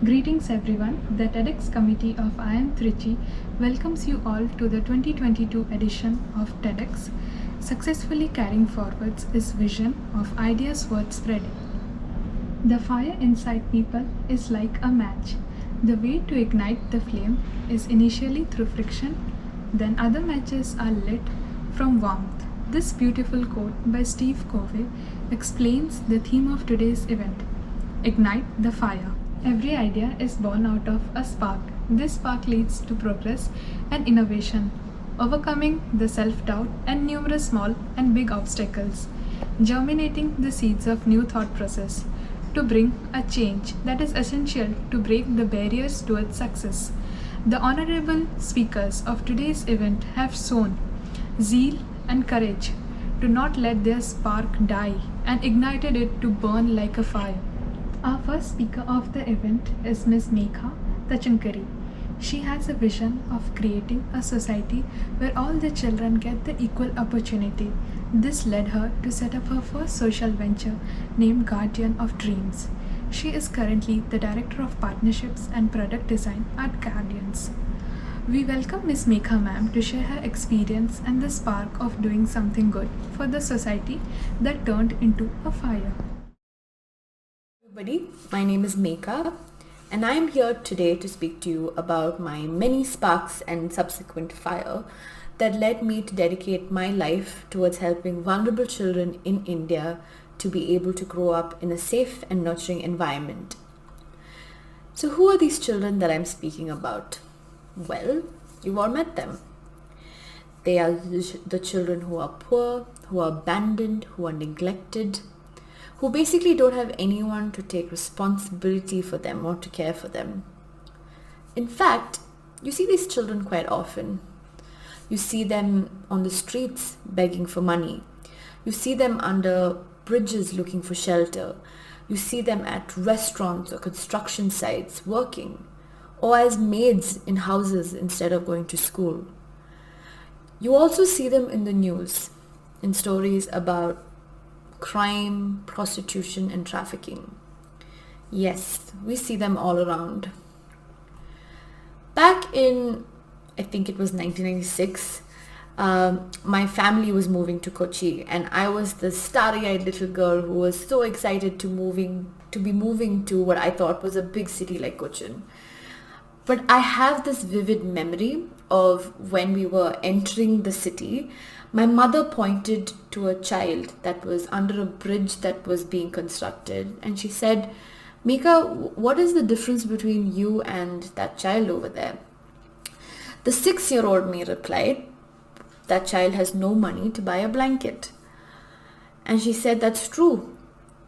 Greetings everyone, the TEDx committee of IIMTrichy welcomes you all to the 2022 edition of TEDx, successfully carrying forwards its vision of ideas worth spreading. The fire inside people is like a match. The way to ignite the flame is initially through friction, then other matches are lit from warmth. This beautiful quote by Steve Covey explains the theme of today's event, Ignite the Fire. Every idea is born out of a spark. This spark leads to progress and innovation, overcoming the self-doubt and numerous small and big obstacles, germinating the seeds of new thought process to bring a change that is essential to break the barriers towards success. The honorable speakers of today's event have shown zeal and courage to not let their spark die and ignited it to burn like a fire. Our first speaker of the event is Ms. Megha Tachankari. She has a vision of creating a society where all the children get the equal opportunity. This led her to set up her first social venture named Guardian of Dreams. She is currently the Director of Partnerships and Product Design at Guardians. We welcome Ms. Megha ma'am to share her experience and the spark of doing something good for the society that turned into a fire. Everybody, my name is Megha and I am here today to speak to you about my many sparks and subsequent fire that led me to dedicate my life towards helping vulnerable children in India to be able to grow up in a safe and nurturing environment. So who are these children that I'm speaking about? Well, you've all met them. They are the children who are poor, who are abandoned, who are neglected, who basically don't have anyone to take responsibility for them or to care for them. In fact, you see these children quite often. You see them on the streets begging for money. You see them under bridges looking for shelter. You see them at restaurants or construction sites working, or as maids in houses instead of going to school. You also see them in the news, in stories about crime, prostitution, and trafficking. Yes, we see them all around. Back in, I think it was 1996, my family was moving to Kochi, and I was the starry-eyed little girl who was so excited to be moving to what I thought was a big city like Cochin. But I have this vivid memory of when we were entering the city. My mother pointed to a child that was under a bridge that was being constructed, and she said, "Megha, what is the difference between you and that child over there?" The 6-year-old me replied, "That child has no money to buy a blanket." And she said, "That's true.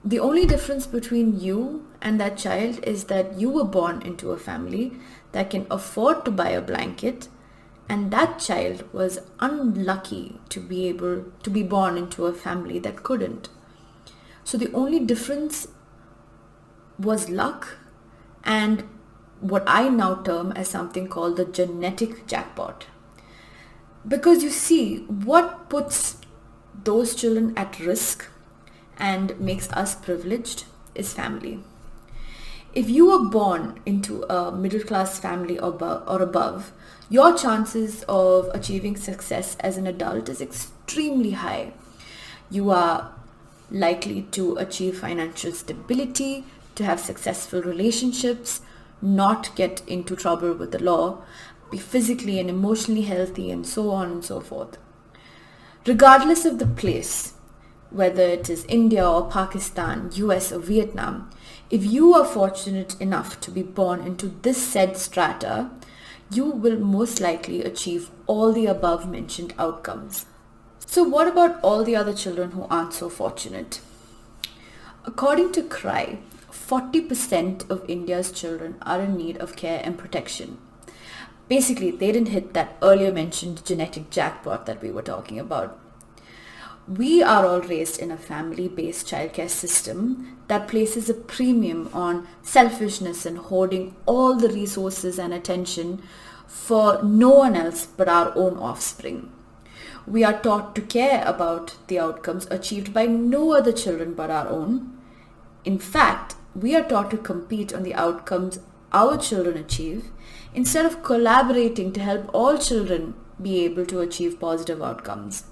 The only difference between you and that child is that you were born into a family that can afford to buy a blanket, and that child was unlucky to be able to be born into a family that couldn't. So the only difference was luck and what I now term as something called the genetic jackpot." Because you see, what puts those children at risk and makes us privileged is family. If you were born into a middle-class family or above, your chances of achieving success as an adult is extremely high. You are likely to achieve financial stability, to have successful relationships, not get into trouble with the law, be physically and emotionally healthy, and so on and so forth. Regardless of the place, whether it is India or Pakistan, US or Vietnam, if you are fortunate enough to be born into this said strata, you will most likely achieve all the above mentioned outcomes. So what about all the other children who aren't so fortunate? According to CRY, 40% of India's children are in need of care and protection. Basically, they didn't hit that earlier mentioned genetic jackpot that we were talking about. We are all raised in a family-based childcare system that places a premium on selfishness and hoarding all the resources and attention for no one else but our own offspring. We are taught to care about the outcomes achieved by no other children but our own. In fact, we are taught to compete on the outcomes our children achieve, instead of collaborating to help all children be able to achieve positive outcomes.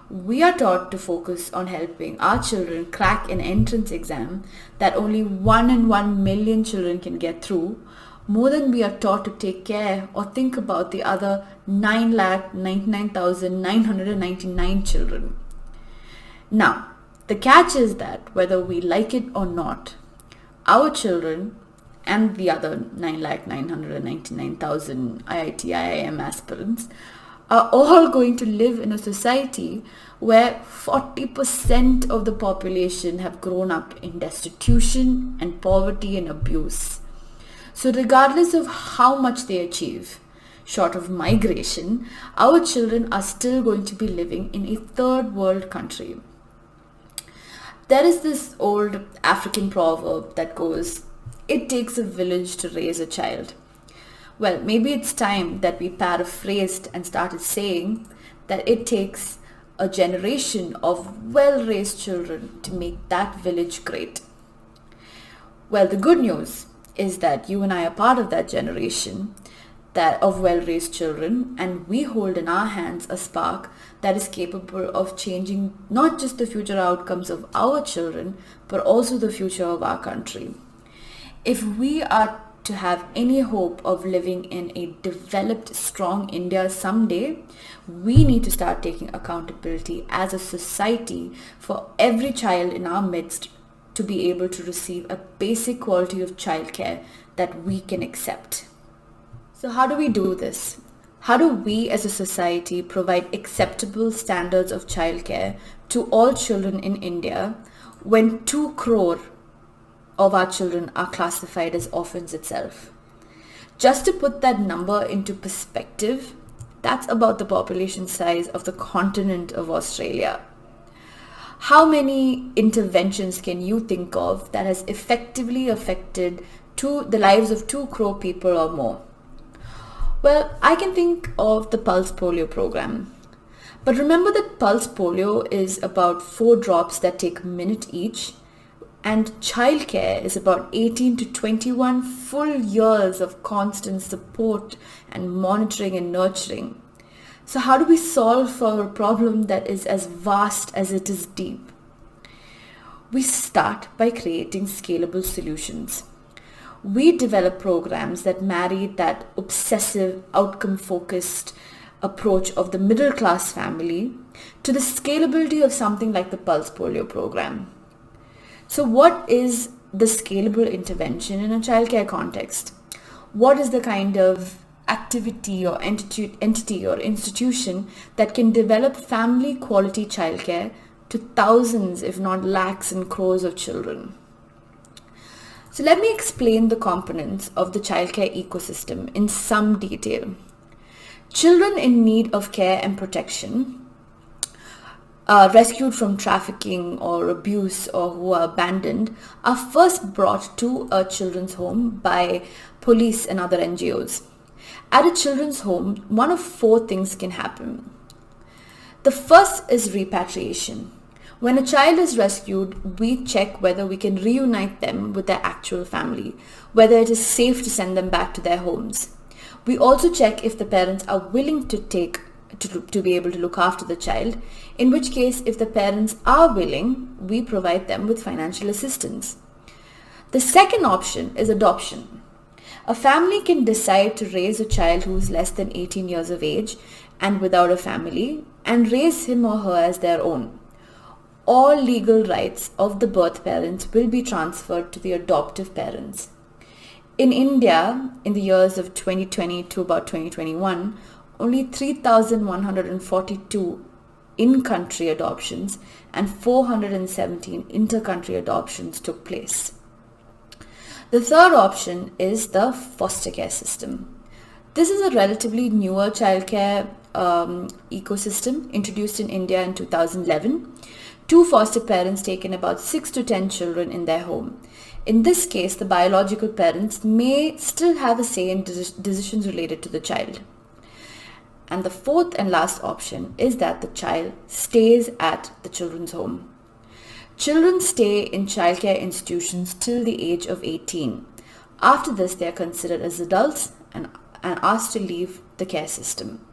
We are taught to focus on helping our children crack an entrance exam that only 1 in 1 million children can get through, more than we are taught to take care or think about the other 9,99,999 children. Now, the catch is that whether we like it or not, our children and the other 9,999,000 IIT, IIM aspirants are all going to live in a society where 40% of the population have grown up in destitution and poverty and abuse. So regardless of how much they achieve, short of migration, our children are still going to be living in a third world country. There is this old African proverb that goes, "It takes a village to raise a child." Well, maybe it's time that we paraphrased and started saying that it takes a generation of well-raised children to make that village great. Well, the good news is that you and I are part of that generation that of well-raised children, and we hold in our hands a spark that is capable of changing not just the future outcomes of our children, but also the future of our country. If we are to have any hope of living in a developed, strong India someday, we need to start taking accountability as a society for every child in our midst to be able to receive a basic quality of childcare that we can accept. So how do we do this? How do we as a society provide acceptable standards of childcare to all children in India when 2 crore of our children are classified as orphans itself? Just to put that number into perspective, that's about the population size of the continent of Australia. How many interventions can you think of that has effectively affected the lives of 2 crore people or more? Well, I can think of the Pulse Polio program. But remember that Pulse Polio is about 4 drops that take a minute each, and childcare is about 18 to 21 full years of constant support and monitoring and nurturing. So how do we solve for a problem that is as vast as it is deep? We start by creating scalable solutions. We develop programs that marry that obsessive, outcome-focused approach of the middle-class family to the scalability of something like the Pulse Polio program. So what is the scalable intervention in a childcare context? What is the kind of activity or entity or institution that can develop family quality childcare to thousands, if not lakhs and crores of children? So let me explain the components of the childcare ecosystem in some detail. Children in need of care and protection, rescued from trafficking or abuse or who are abandoned, are first brought to a children's home by police and other NGOs. At a children's home, one of 4 things can happen. The first is repatriation. When a child is rescued, we check whether we can reunite them with their actual family, whether it is safe to send them back to their homes. We also check if the parents are willing to be able to look after the child, in which case, if the parents are willing, we provide them with financial assistance. The second option is adoption. A family can decide to raise a child who is less than 18 years of age and without a family and raise him or her as their own. All legal rights of the birth parents will be transferred to the adoptive parents. In India, in the years of 2020 to about 2021, only 3,142 in-country adoptions and 417 inter-country adoptions took place. The third option is the foster care system. This is a relatively newer childcare ecosystem introduced in India in 2011. 2 foster parents take in about 6 to 10 children in their home. In this case, the biological parents may still have a say in decisions related to the child. And the fourth and last option is that the child stays at the children's home. Children stay in childcare institutions till the age of 18. After this, they are considered as adults and asked to leave the care system.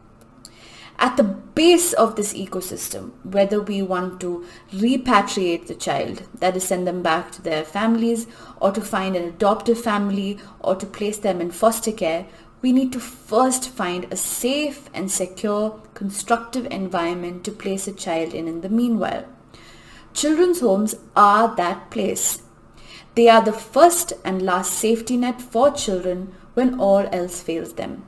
At the base of this ecosystem, whether we want to repatriate the child, that is send them back to their families, or to find an adoptive family, or to place them in foster care, we need to first find a safe and secure, constructive environment to place a child in the meanwhile. Children's homes are that place. They are the first and last safety net for children when all else fails them.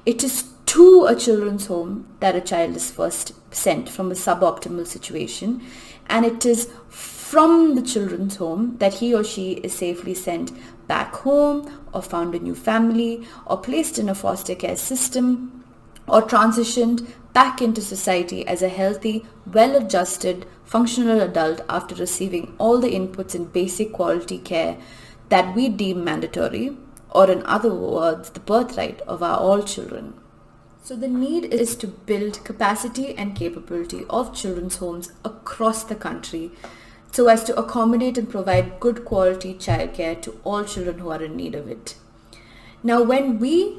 It is to a children's home that a child is first sent from a suboptimal situation, and it is from the children's home that he or she is safely sent back home, or found a new family, or placed in a foster care system, or transitioned back into society as a healthy, well-adjusted, functional adult after receiving all the inputs in basic quality care that we deem mandatory, or in other words, the birthright of our all children. So the need is to build capacity and capability of children's homes across the country so as to accommodate and provide good quality childcare to all children who are in need of it. Now, when we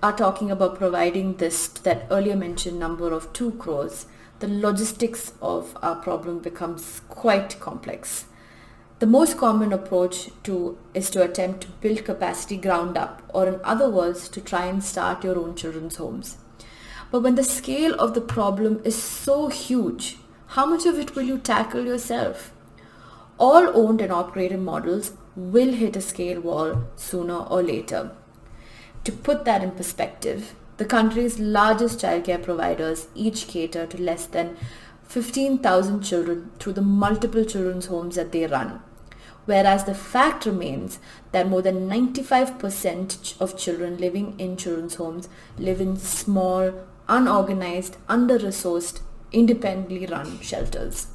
are talking about providing that earlier mentioned number of 2 crores, the logistics of our problem becomes quite complex. The most common approach is to attempt to build capacity ground up, or in other words, to try and start your own children's homes. But when the scale of the problem is so huge, how much of it will you tackle yourself? All owned and operated models will hit a scale wall sooner or later. To put that in perspective, the country's largest childcare providers each cater to less than 15,000 children through the multiple children's homes that they run. Whereas the fact remains that more than 95% of children living in children's homes live in small, unorganized, under-resourced, independently run shelters.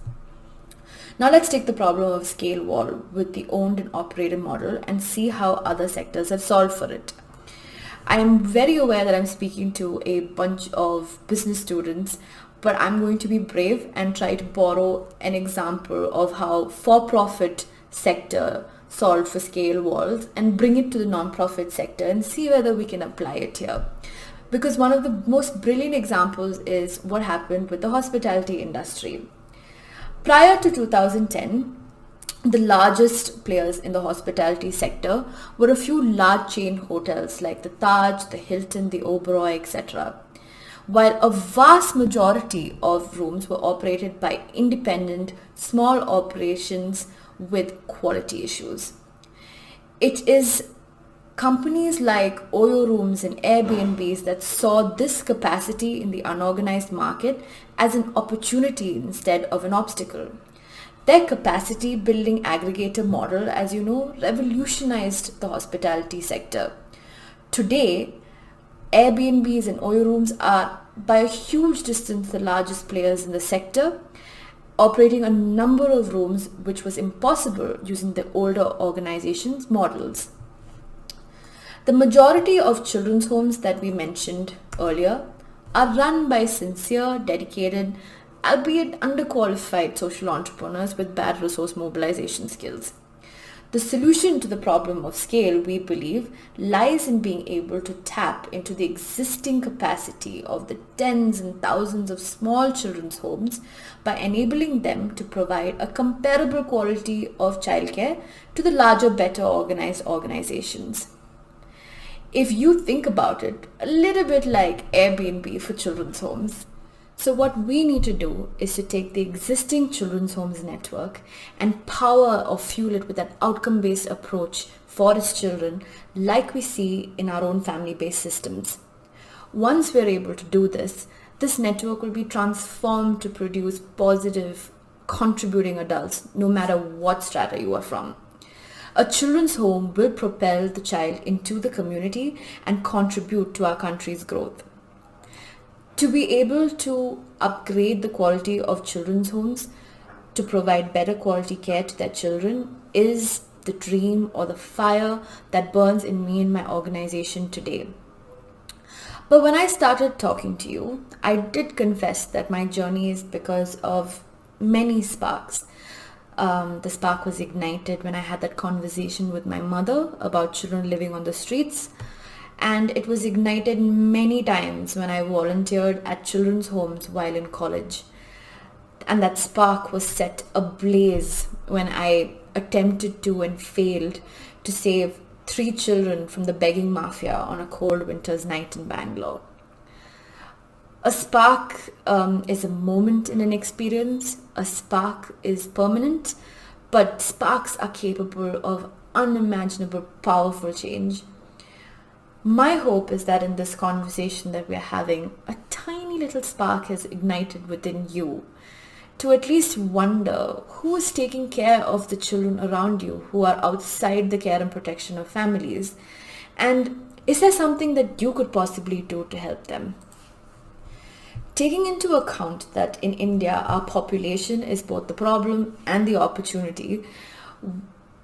Now let's take the problem of scale wall with the owned and operated model and see how other sectors have solved for it. I am very aware that I'm speaking to a bunch of business students, but I'm going to be brave and try to borrow an example of how for-profit sector solved for scale walls and bring it to the non-profit sector and see whether we can apply it here. Because one of the most brilliant examples is what happened with the hospitality industry. Prior to 2010, the largest players in the hospitality sector were a few large chain hotels like the Taj, the Hilton, the Oberoi, etc. While a vast majority of rooms were operated by independent, small operations with quality issues. It is companies like Oyo Rooms and Airbnbs that saw this capacity in the unorganized market as an opportunity instead of an obstacle. Their capacity building aggregator model, as you know, revolutionized the hospitality sector. Today, Airbnbs and Oyo Rooms are by a huge distance the largest players in the sector, operating a number of rooms which was impossible using the older organizations' models. The majority of children's homes that we mentioned earlier are run by sincere, dedicated, albeit underqualified social entrepreneurs with bad resource mobilization skills. The solution to the problem of scale, we believe, lies in being able to tap into the existing capacity of the tens and thousands of small children's homes by enabling them to provide a comparable quality of childcare to the larger, better organized organizations. If you think about it, a little bit like Airbnb for children's homes. So what we need to do is to take the existing children's homes network and power or fuel it with an outcome-based approach for its children, like we see in our own family-based systems. Once we're able to do this, this network will be transformed to produce positive, contributing adults, no matter what strata you are from. A children's home will propel the child into the community and contribute to our country's growth. To be able to upgrade the quality of children's homes to provide better quality care to their children is the dream or the fire that burns in me and my organization today. But when I started talking to you, I did confess that my journey is because of many sparks. The spark was ignited when I had that conversation with my mother about children living on the streets. And it was ignited many times when I volunteered at children's homes while in college. And that spark was set ablaze when I attempted to and failed to save 3 children from the begging mafia on a cold winter's night in Bangalore. A spark is a moment in an experience. A spark is permanent, but sparks are capable of unimaginable, powerful change. My hope is that in this conversation that we're having, a tiny little spark has ignited within you to at least wonder who is taking care of the children around you who are outside the care and protection of families, and is there something that you could possibly do to help them? Taking into account that in India our population is both the problem and the opportunity,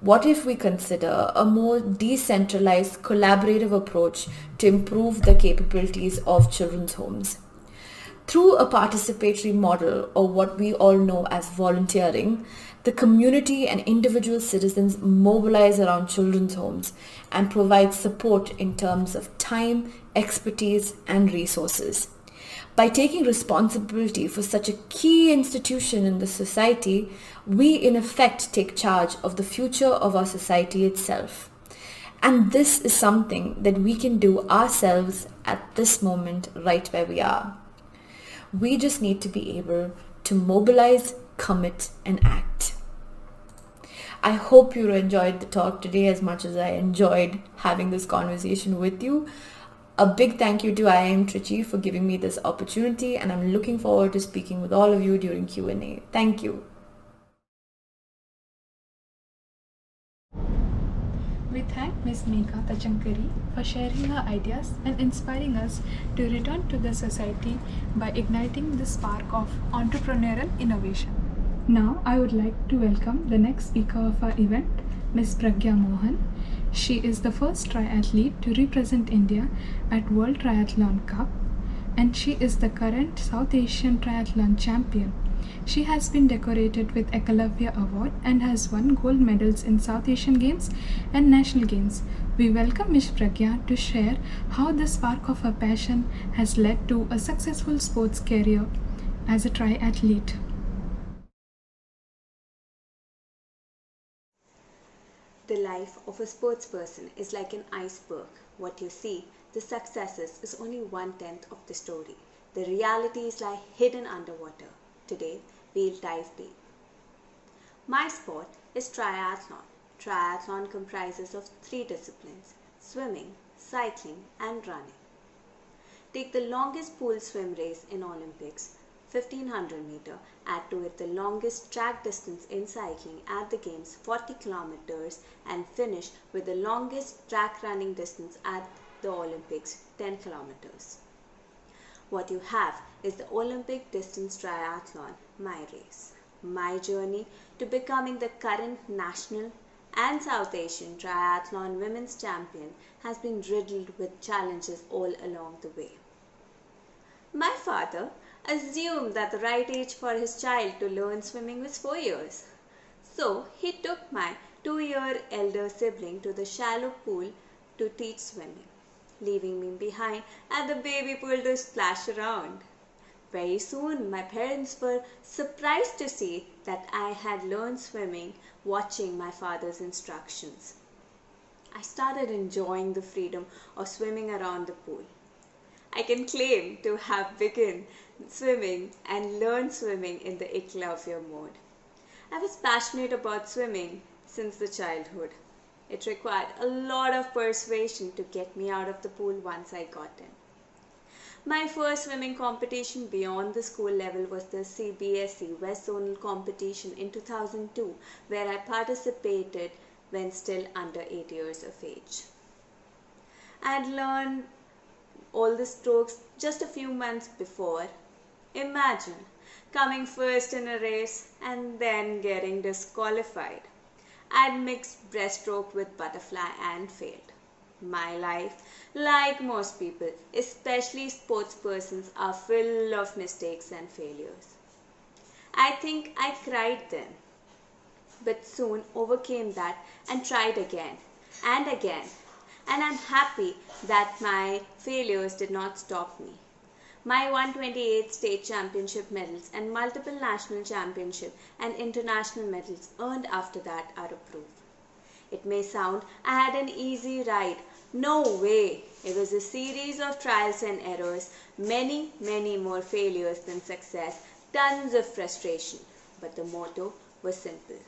what if we consider a more decentralized, collaborative approach to improve the capabilities of children's homes? Through a participatory model, or what we all know as volunteering, the community and individual citizens mobilize around children's homes and provide support in terms of time, expertise, and resources. By taking responsibility for such a key institution in the society, we in effect take charge of the future of our society itself. And this is something that we can do ourselves at this moment right where we are. We just need to be able to mobilize, commit, and act. I hope you enjoyed the talk today as much as I enjoyed having this conversation with you. A big thank you to IIMTrichy for giving me this opportunity, and I'm looking forward to speaking with all of you during Q&A. Thank you. We thank Ms. Megha Tachankari for sharing her ideas and inspiring us to return to the society by igniting the spark of entrepreneurial innovation. Now, I would like to welcome the next speaker of our event, Ms. Pragya Mohan. She is the first triathlete to represent India at World Triathlon Cup, and she is the current South Asian Triathlon champion. She has been decorated with Ekalavya Award and has won gold medals in South Asian Games and National Games. We welcome Ms. Pragya to share how the spark of her passion has led to a successful sports career as a triathlete. The life of a sports person is like an iceberg. What you see, the successes, is only 1/10 of the story. The realities lie hidden underwater. Today, we'll dive deep. My sport is triathlon. Triathlon comprises of 3 disciplines: swimming, cycling, and running. Take the longest pool swim race in Olympics, 1500 meter, add to it the longest track distance in cycling at the games, 40 kilometers, and finish with the longest track running distance at the Olympics, 10 kilometers. What you have is the Olympic distance triathlon, my race. My journey to becoming the current national and South Asian triathlon women's champion has been riddled with challenges all along the way. My father assumed that the right age for his child to learn swimming was 4 years. So he took my 2-year elder sibling to the shallow pool to teach swimming, leaving me behind at the baby pool to splash around. Very soon my parents were surprised to see that I had learned swimming watching my father's instructions. I started enjoying the freedom of swimming around the pool. I can claim to have begun swimming and learned swimming in the Eklavya mode. I was passionate about swimming since the childhood. It required a lot of persuasion to get me out of the pool once I got in. My first swimming competition beyond the school level was the CBSE West Zonal competition in 2002, where I participated when still under 8 years of age. I had learned all the strokes just a few months before. Imagine coming first in a race and then getting disqualified. I'd mixed breaststroke with butterfly and failed. My life, like most people, especially sports persons, are full of mistakes and failures. I think I cried then. but soon overcame that and tried again and again. And I'm happy that my failures did not stop me. My 128 state championship medals and multiple national championship and international medals earned after that are a proof. It may sound I had an easy ride. No way! It was a series of trials and errors, many more failures than success, tons of frustration. But the motto was simple.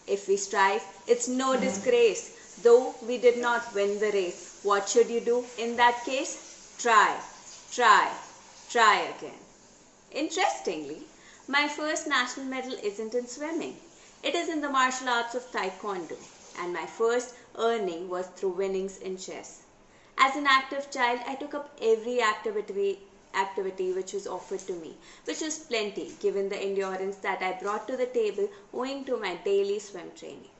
If we strive, it's no disgrace. Though we did not win the race, what should you do in that case? Try again. Interestingly, my first national medal isn't in swimming. It is in the martial arts of Taekwondo, and my first earning was through winnings in chess. As an active child, I took up every activity which was offered to me, which was plenty given the endurance that I brought to the table owing to my daily swim training.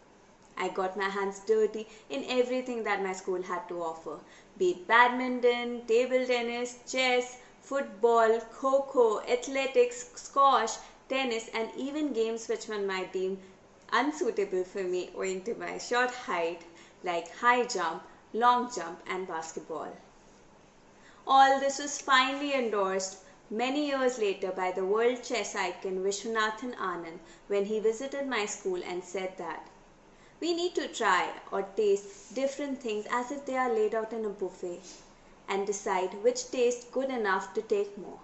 I got my hands dirty in everything that my school had to offer, be it badminton, table tennis, chess, football, kho-kho, athletics, squash, tennis, and even games which one might deem unsuitable for me owing to my short height, like high jump, long jump, and basketball. All this was finally endorsed many years later by the world chess icon Vishwanathan Anand when he visited my school and said that we need to try or taste different things as if they are laid out in a buffet and decide which tastes good enough to take more.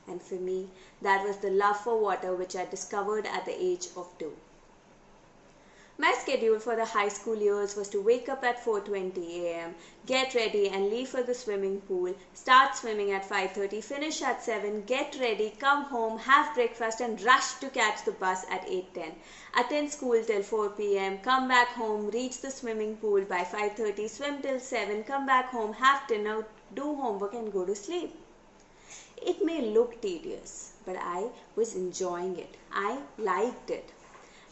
And for me, that was the love for water which I discovered at the age of 2. My schedule for the high school years was to wake up at 4:20 a.m., get ready and leave for the swimming pool, start swimming at 5:30, finish at 7, get ready, come home, have breakfast and rush to catch the bus at 8:10, attend school till 4 p.m., come back home, reach the swimming pool by 5:30, swim till 7, come back home, have dinner, do homework and go to sleep. It may look tedious, but I was enjoying it. I liked it.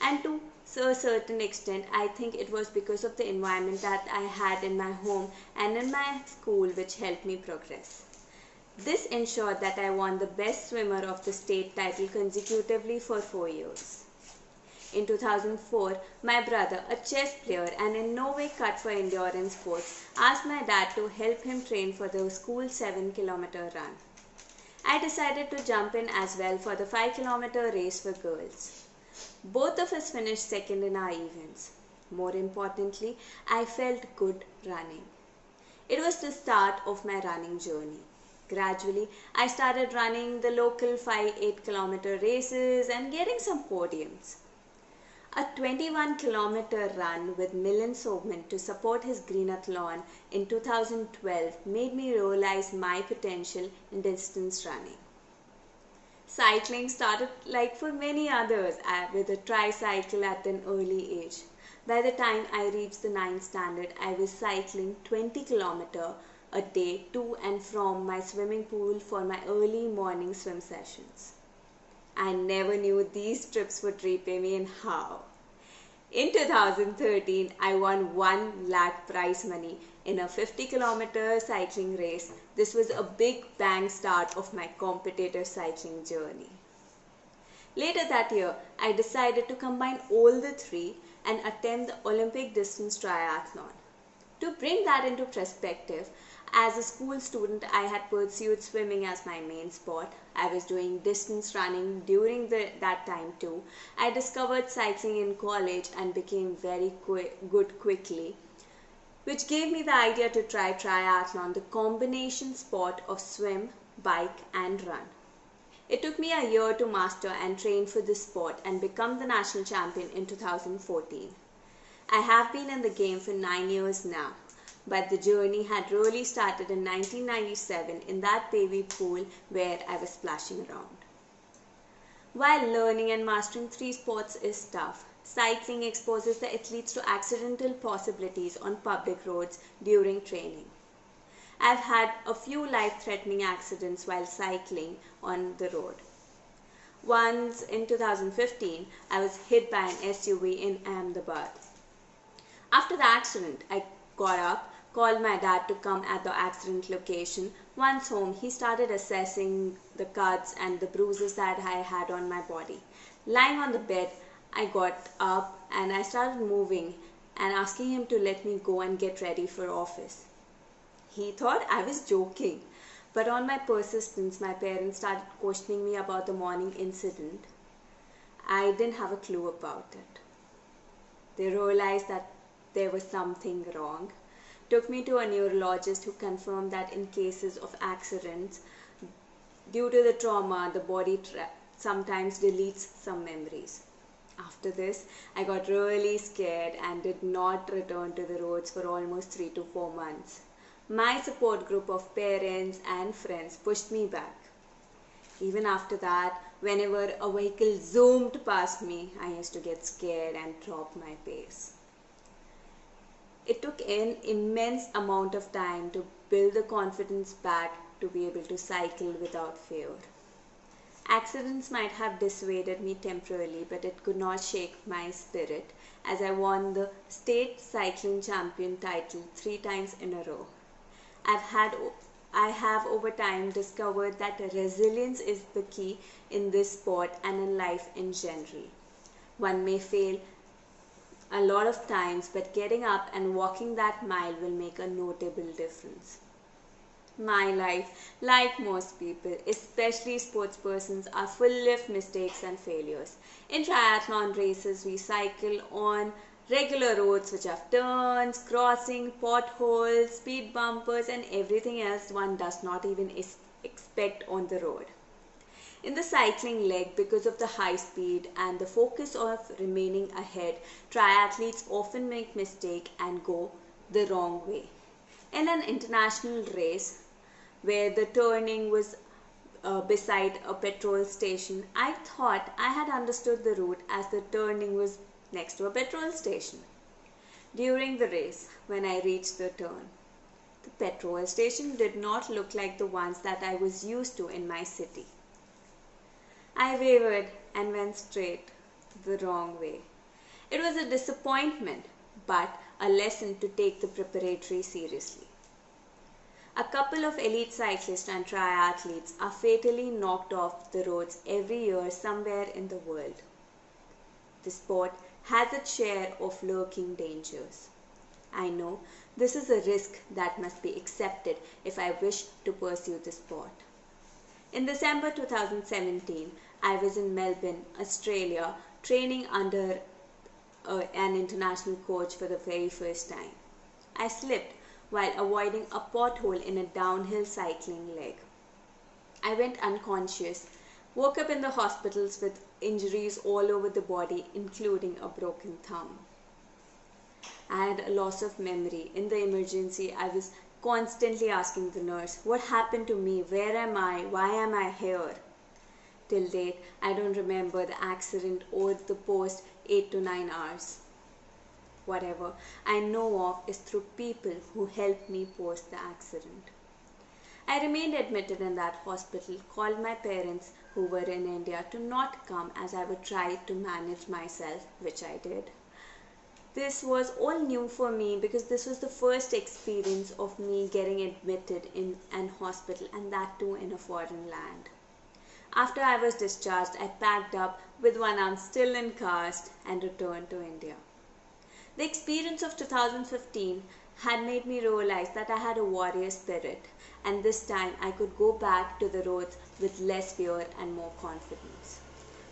And to a certain extent, I think it was because of the environment that I had in my home and in my school which helped me progress. This ensured that I won the best swimmer of the state title consecutively for 4 years. In 2004, my brother, a chess player and in no way cut for endurance sports, asked my dad to help him train for the school 7-kilometer run. I decided to jump in as well for the 5-kilometer race for girls. Both of us finished second in our events. More importantly, I felt good running. It was the start of my running journey. Gradually, I started running the local 5-8-kilometer races and getting some podiums. A 21-kilometer run with Milan Sogman to support his Greenathlon in 2012 made me realize my potential in distance running. Cycling started like for many others with a tricycle at an early age. By the time I reached the 9th standard, I was cycling 20 kilometers a day to and from my swimming pool for my early morning swim sessions. I never knew these trips would repay me and how. In 2013, I won 1 lakh prize money in a 50-kilometer cycling race. This was a big bang start of my competitive cycling journey. Later that year, I decided to combine all the three and attempt the Olympic distance triathlon. To bring that into perspective, as a school student, I had pursued swimming as my main sport. I was doing distance running during that time too. I discovered cycling in college and became very good quickly, which gave me the idea to try triathlon, the combination sport of swim, bike and run. It took me a year to master and train for this sport and become the national champion in 2014. I have been in the game for 9 years now. But the journey had really started in 1997 in that paved pool where I was splashing around. While learning and mastering 3 sports is tough, cycling exposes the athletes to accidental possibilities on public roads during training. I've had a few life-threatening accidents while cycling on the road. Once in 2015, I was hit by an SUV in Ahmedabad. After the accident, I got up, called my dad to come at the accident location. Once home, he started assessing the cuts and the bruises that I had on my body. Lying on the bed, I got up and I started moving and asking him to let me go and get ready for office. He thought I was joking, but on my persistence, my parents started questioning me about the morning incident. I didn't have a clue about it. They realized that there was something wrong, took me to a neurologist who confirmed that in cases of accidents, due to the trauma, the body sometimes deletes some memories. After this, I got really scared and did not return to the roads for almost 3 to 4 months. My support group of parents and friends pushed me back. Even after that, whenever a vehicle zoomed past me, I used to get scared and drop my pace. It took an immense amount of time to build the confidence back to be able to cycle without fear. Accidents might have dissuaded me temporarily, but it could not shake my spirit as I won the state cycling champion title 3 times in a row. I have over time discovered that resilience is the key in this sport and in life in general. One may fail a lot of times, but getting up and walking that mile will make a notable difference. My life, like most people, especially sportspersons, are full of mistakes and failures. In triathlon races, we cycle on regular roads which have turns, crossing, potholes, speed bumpers, and everything else one does not even expect on the road. In the cycling leg, because of the high speed and the focus of remaining ahead, triathletes often make mistakes and go the wrong way. In an international race, where the turning was beside a petrol station, I thought I had understood the route as the turning was next to a petrol station. During the race, when I reached the turn, the petrol station did not look like the ones that I was used to in my city. I wavered and went straight the wrong way. It was a disappointment, but a lesson to take the preparatory seriously. A couple of elite cyclists and triathletes are fatally knocked off the roads every year somewhere in the world. The sport has its share of lurking dangers. I know this is a risk that must be accepted if I wish to pursue the sport. In December 2017, I was in Melbourne, Australia, training under an international coach for the very first time. I slipped while avoiding a pothole in a downhill cycling leg. I went unconscious, woke up in the hospitals with injuries all over the body, including a broken thumb. I had a loss of memory. In the emergency, I was constantly asking the nurse, what happened to me? Where am I? Why am I here? Till date, I don't remember the accident or the post 8 to 9 hours. Whatever I know of is through people who helped me post the accident. I remained admitted in that hospital, called my parents who were in India to not come as I would try to manage myself, which I did. This was all new for me because this was the first experience of me getting admitted in an hospital, and that too in a foreign land. After I was discharged, I packed up with one arm still in cast and returned to India. The experience of 2015 had made me realize that I had a warrior spirit, and this time I could go back to the roads with less fear and more confidence.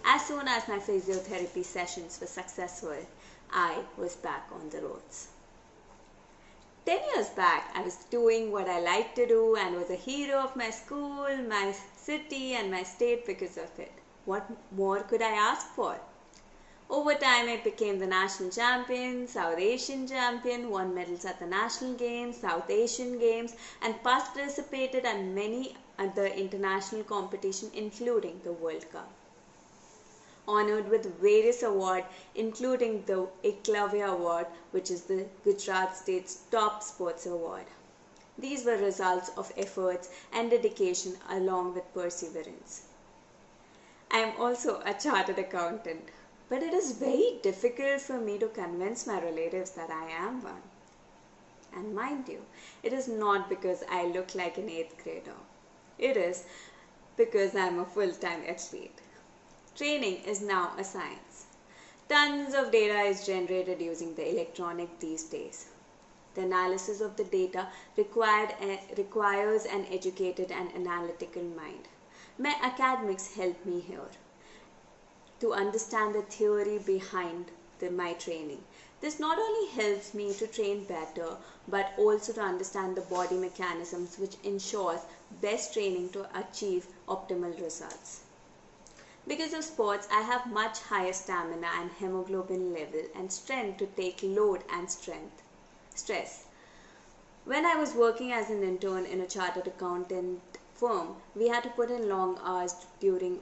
As soon as my physiotherapy sessions were successful, I was back on the roads. 10 years back, I was doing what I liked to do and was a hero of my school, my city, and my state because of it. What more could I ask for? Over time, I became the national champion, South Asian champion, won medals at the national games, South Asian games, and participated in many other international competitions, including the World Cup. Honored with various awards, including the Eklavya Award, which is the Gujarat State's top sports award. These were results of efforts and dedication along with perseverance. I am also a chartered accountant. But it is very difficult for me to convince my relatives that I am one. And mind you, it is not because I look like an 8th grader. It is because I am a full-time athlete. Training is now a science. Tons of data is generated using the electronic these days. The analysis of the data requires an educated and analytical mind. My academics help me here to understand the theory behind my training. This not only helps me to train better, but also to understand the body mechanisms which ensures best training to achieve optimal results. Because of sports, I have much higher stamina and hemoglobin level and strength to take load and stress. When I was working as an intern in a chartered accountant firm, we had to put in long hours during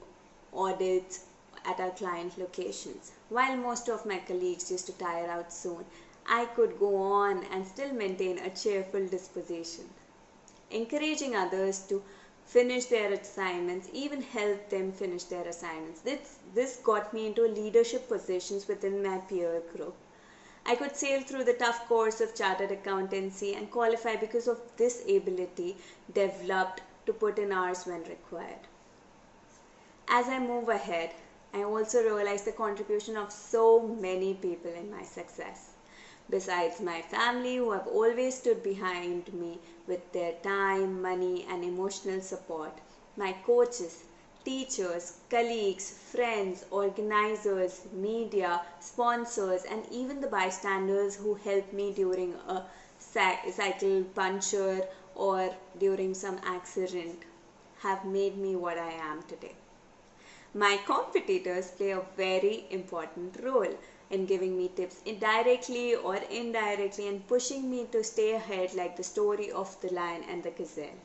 audits at our client locations. While most of my colleagues used to tire out soon, I could go on and still maintain a cheerful disposition. Encouraging others to finish their assignments, even help them finish their assignments. This got me into leadership positions within my peer group. I could sail through the tough course of chartered accountancy and qualify because of this ability developed to put in hours when required. As I move ahead, I also realize the contribution of so many people in my success. Besides my family, who have always stood behind me with their time, money, and emotional support, my coaches, teachers, colleagues, friends, organizers, media, sponsors, and even the bystanders who helped me during a cycle puncture or during some accident have made me what I am today. My competitors play a very important role in giving me tips directly or indirectly and pushing me to stay ahead, like the story of the lion and the gazelle.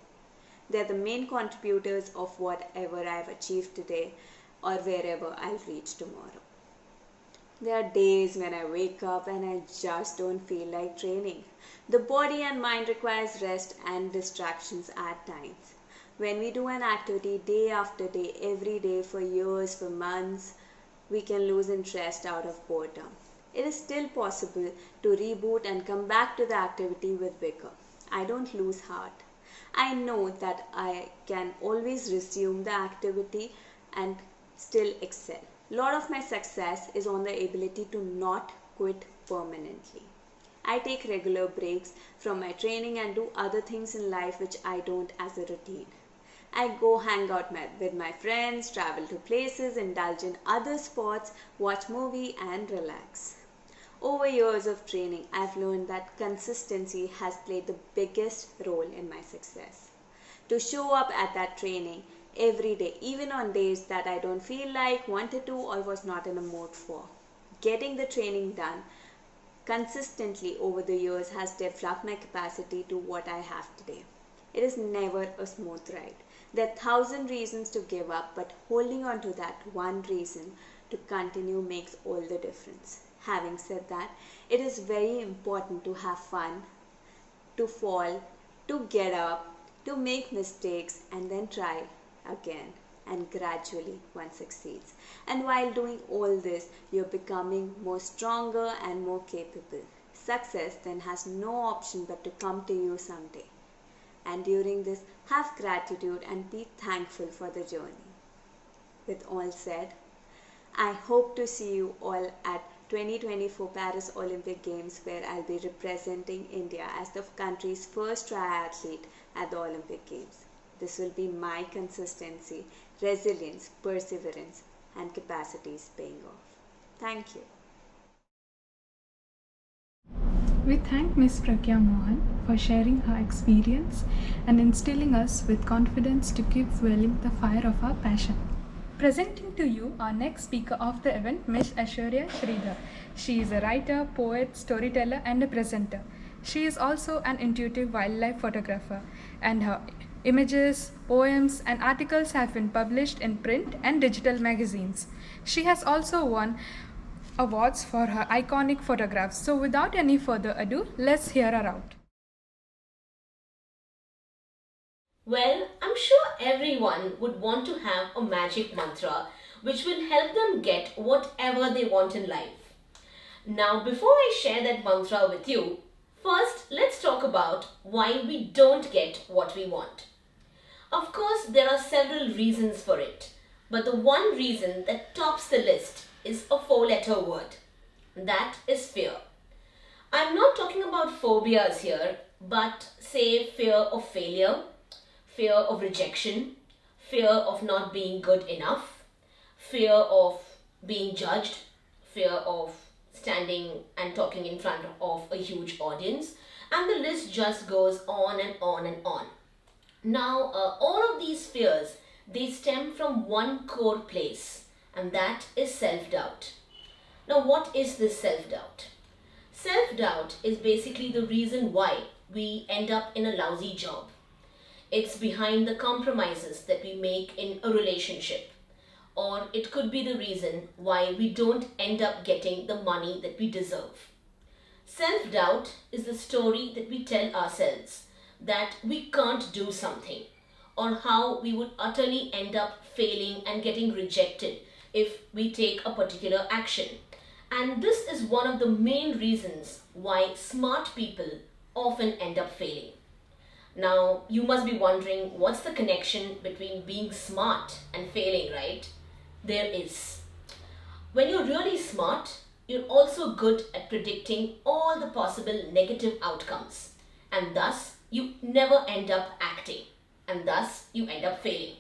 They are the main contributors of whatever I've achieved today or wherever I'll reach tomorrow. There are days when I wake up and I just don't feel like training. The body and mind requires rest and distractions at times. When we do an activity day after day, every day for years, for months, we can lose interest out of boredom. It is still possible to reboot and come back to the activity with vigor. I don't lose heart. I know that I can always resume the activity and still excel. A lot of my success is on the ability to not quit permanently. I take regular breaks from my training and do other things in life which I don't as a routine. I go hang out with my friends, travel to places, indulge in other sports, watch movie and relax. Over years of training, I've learned that consistency has played the biggest role in my success. To show up at that training every day, even on days that I don't feel like, wanted to, or was not in a mood for. Getting the training done consistently over the years has developed my capacity to what I have today. It is never a smooth ride. There are 1,000 reasons to give up, but holding on to that one reason to continue makes all the difference. Having said that, it is very important to have fun, to fall, to get up, to make mistakes and then try again, and gradually one succeeds. And while doing all this, you're becoming more stronger and more capable. Success then has no option but to come to you someday. And during this, have gratitude and be thankful for the journey. With all said, I hope to see you all at 2024 Paris Olympic Games, where I'll be representing India as the country's first triathlete at the Olympic Games. This will be my consistency, resilience, perseverance, and capacities paying off. Thank you. We thank Ms. Pragya Mohan for sharing her experience and instilling us with confidence to keep fueling the fire of our passion. Presenting to you our next speaker of the event, Ms. Aishwarya Sridhar. She is a writer, poet, storyteller, and a presenter. She is also an intuitive wildlife photographer, and her images, poems, and articles have been published in print and digital magazines. She has also won awards for her iconic photographs. So without any further ado, let's hear her out. Well, I'm sure everyone would want to have a magic mantra which will help them get whatever they want in life. Now, before I share that mantra with you, first let's talk about why we don't get what we want. Of course, there are several reasons for it, but the one reason that tops the list is a four-letter word. That is fear. I'm not talking about phobias here, but say fear of failure, fear of rejection, fear of not being good enough, fear of being judged, fear of standing and talking in front of a huge audience, and the list just goes on and on and on. Now, all of these fears, they stem from one core place, and that is self-doubt. Now, what is this self-doubt? Self-doubt is basically the reason why we end up in a lousy job. It's behind the compromises that we make in a relationship. Or it could be the reason why we don't end up getting the money that we deserve. Self-doubt is the story that we tell ourselves that we can't do something, or how we would utterly end up failing and getting rejected if we take a particular action. And this is one of the main reasons why smart people often end up failing. Now, you must be wondering, what's the connection between being smart and failing, right? There is. When you're really smart, you're also good at predicting all the possible negative outcomes, and thus you never end up acting, and thus you end up failing.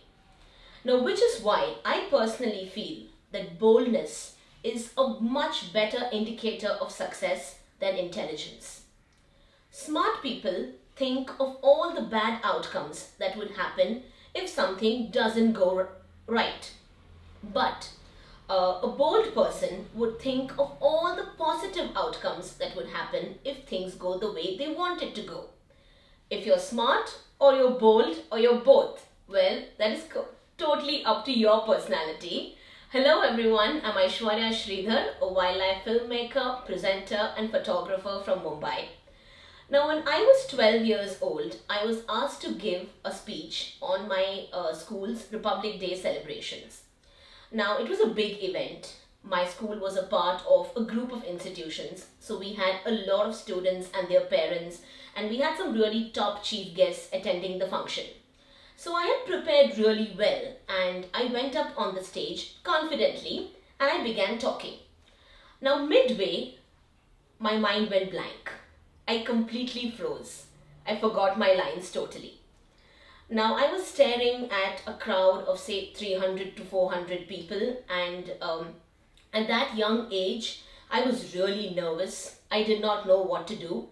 Now, which is why I personally feel that boldness is a much better indicator of success than intelligence. Smart people think of all the bad outcomes that would happen if something doesn't go right. But a bold person would think of all the positive outcomes that would happen if things go the way they want it to go. If you're smart, or you're bold, or you're both, well, that is totally up to your personality. Hello everyone, I'm Aishwarya Sridhar, a wildlife filmmaker, presenter and photographer from Mumbai. Now, when I was 12 years old, I was asked to give a speech on my school's Republic Day celebrations. Now, it was a big event. My school was a part of a group of institutions, so we had a lot of students and their parents, and we had some really top chief guests attending the function. So I had prepared really well, and I went up on the stage confidently and I began talking. Now, midway, my mind went blank. I completely froze. I forgot my lines totally. Now, I was staring at a crowd of say 300 to 400 people, and at that young age, I was really nervous. I did not know what to do.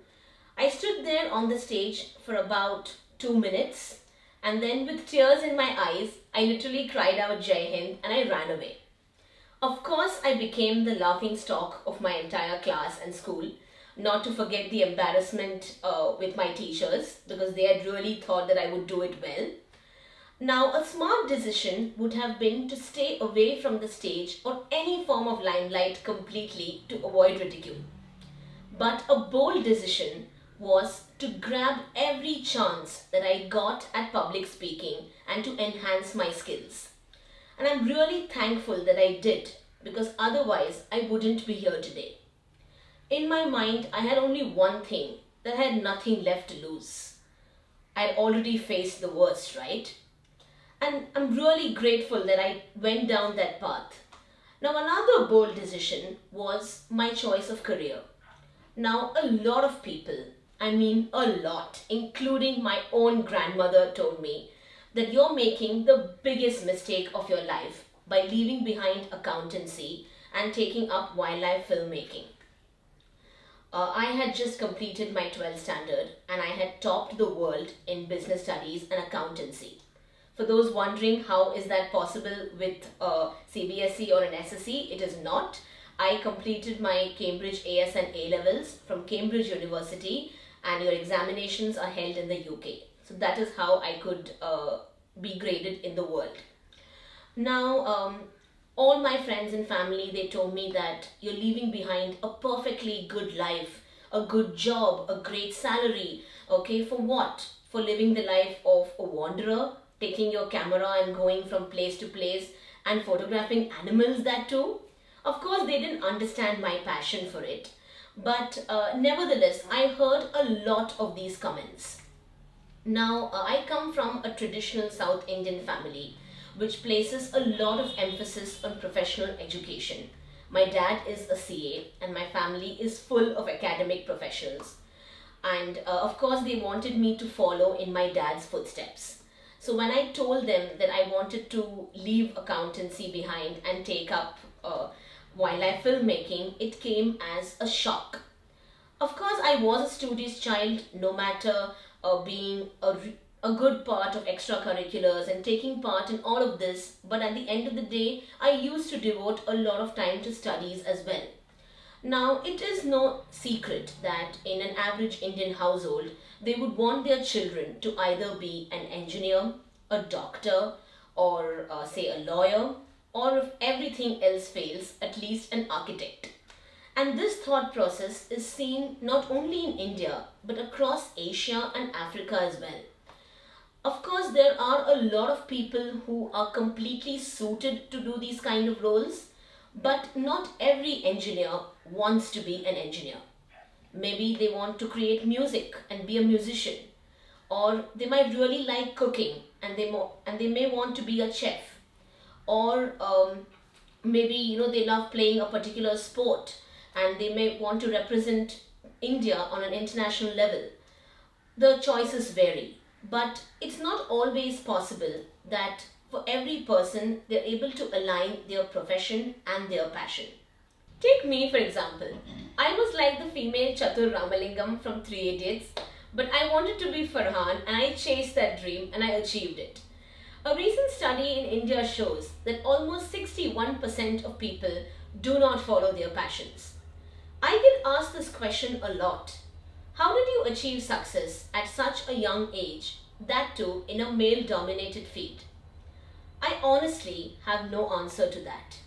I stood there on the stage for about 2 minutes, and then with tears in my eyes, I literally cried out Jai Hind and I ran away. Of course, I became the laughing stock of my entire class and school, not to forget the embarrassment with my teachers, because they had really thought that I would do it well. Now, a smart decision would have been to stay away from the stage or any form of limelight completely to avoid ridicule. But a bold decision was to grab every chance that I got at public speaking and to enhance my skills. And I'm really thankful that I did, because otherwise I wouldn't be here today. In my mind, I had only one thing, that I had nothing left to lose. I had already faced the worst, right? And I'm really grateful that I went down that path. Now, another bold decision was my choice of career. Now, a lot of people, I mean a lot, including my own grandmother, told me that you're making the biggest mistake of your life by leaving behind accountancy and taking up wildlife filmmaking. I had just completed my 12th standard and I had topped the world in business studies and accountancy. For those wondering how is that possible with CBSE or an SSE, it is not. I completed my Cambridge AS and A levels from Cambridge University, and your examinations are held in the UK. So that is how I could be graded in the world. Now, all my friends and family, they told me that you're leaving behind a perfectly good life, a good job, a great salary. Okay, for what? For living the life of a wanderer, taking your camera and going from place to place and photographing animals, that too. Of course, they didn't understand my passion for it. But nevertheless, I heard a lot of these comments. Now, I come from a traditional South Indian family, which places a lot of emphasis on professional education. My dad is a CA and my family is full of academic professionals. And of course, they wanted me to follow in my dad's footsteps. So when I told them that I wanted to leave accountancy behind and take up wildlife filmmaking, it came as a shock. Of course, I was a studious child, no matter being a good part of extracurriculars and taking part in all of this, but at the end of the day, I used to devote a lot of time to studies as well. Now, it is no secret that in an average Indian household, they would want their children to either be an engineer, a doctor, or say a lawyer, or if everything else fails, at least an architect. And this thought process is seen not only in India but across Asia and Africa as well. Of course, there are a lot of people who are completely suited to do these kind of roles, but not every engineer wants to be an engineer. Maybe they want to create music and be a musician, or they might really like cooking and they may want to be a chef, or maybe they love playing a particular sport and they may want to represent India on an international level. The choices vary, but it's not always possible that for every person they're able to align their profession and their passion. Take me for example. I was like the female Chatur Ramalingam from Three Idiots, but I wanted to be Farhan and I chased that dream and I achieved it. A recent study in India shows that almost 61% of people do not follow their passions. I get asked this question a lot. How did you achieve success at such a young age, that too in a male dominated field? I honestly have no answer to that.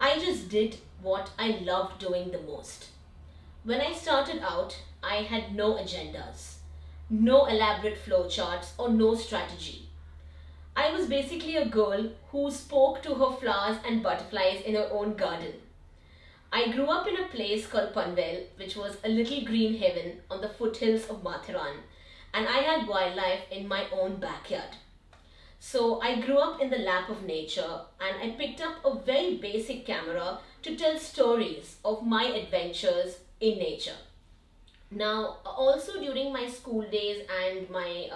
I just did what I loved doing the most. When I started out, I had no agendas, no elaborate flowcharts, or no strategy. I was basically a girl who spoke to her flowers and butterflies in her own garden. I grew up in a place called Panvel, which was a little green heaven on the foothills of Mathiran, and I had wildlife in my own backyard. So I grew up in the lap of nature and I picked up a very basic camera to tell stories of my adventures in nature. Now, also during my school days and my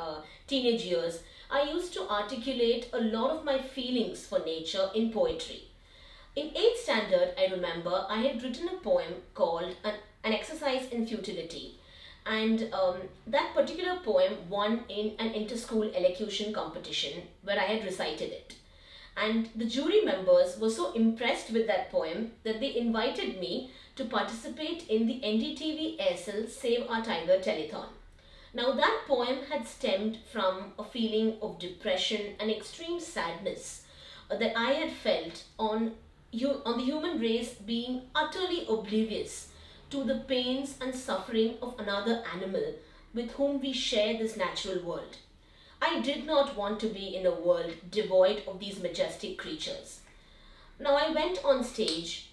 teenage years, I used to articulate a lot of my feelings for nature in poetry. In 8th standard, I remember I had written a poem called An Exercise in Futility, and that particular poem won in an inter-school elocution competition where I had recited it. And the jury members were so impressed with that poem that they invited me to participate in the NDTV Aircel Save Our Tiger telethon. Now, that poem had stemmed from a feeling of depression and extreme sadness that I had felt on the human race being utterly oblivious to the pains and suffering of another animal with whom we share this natural world. I did not want to be in a world devoid of these majestic creatures. Now, I went on stage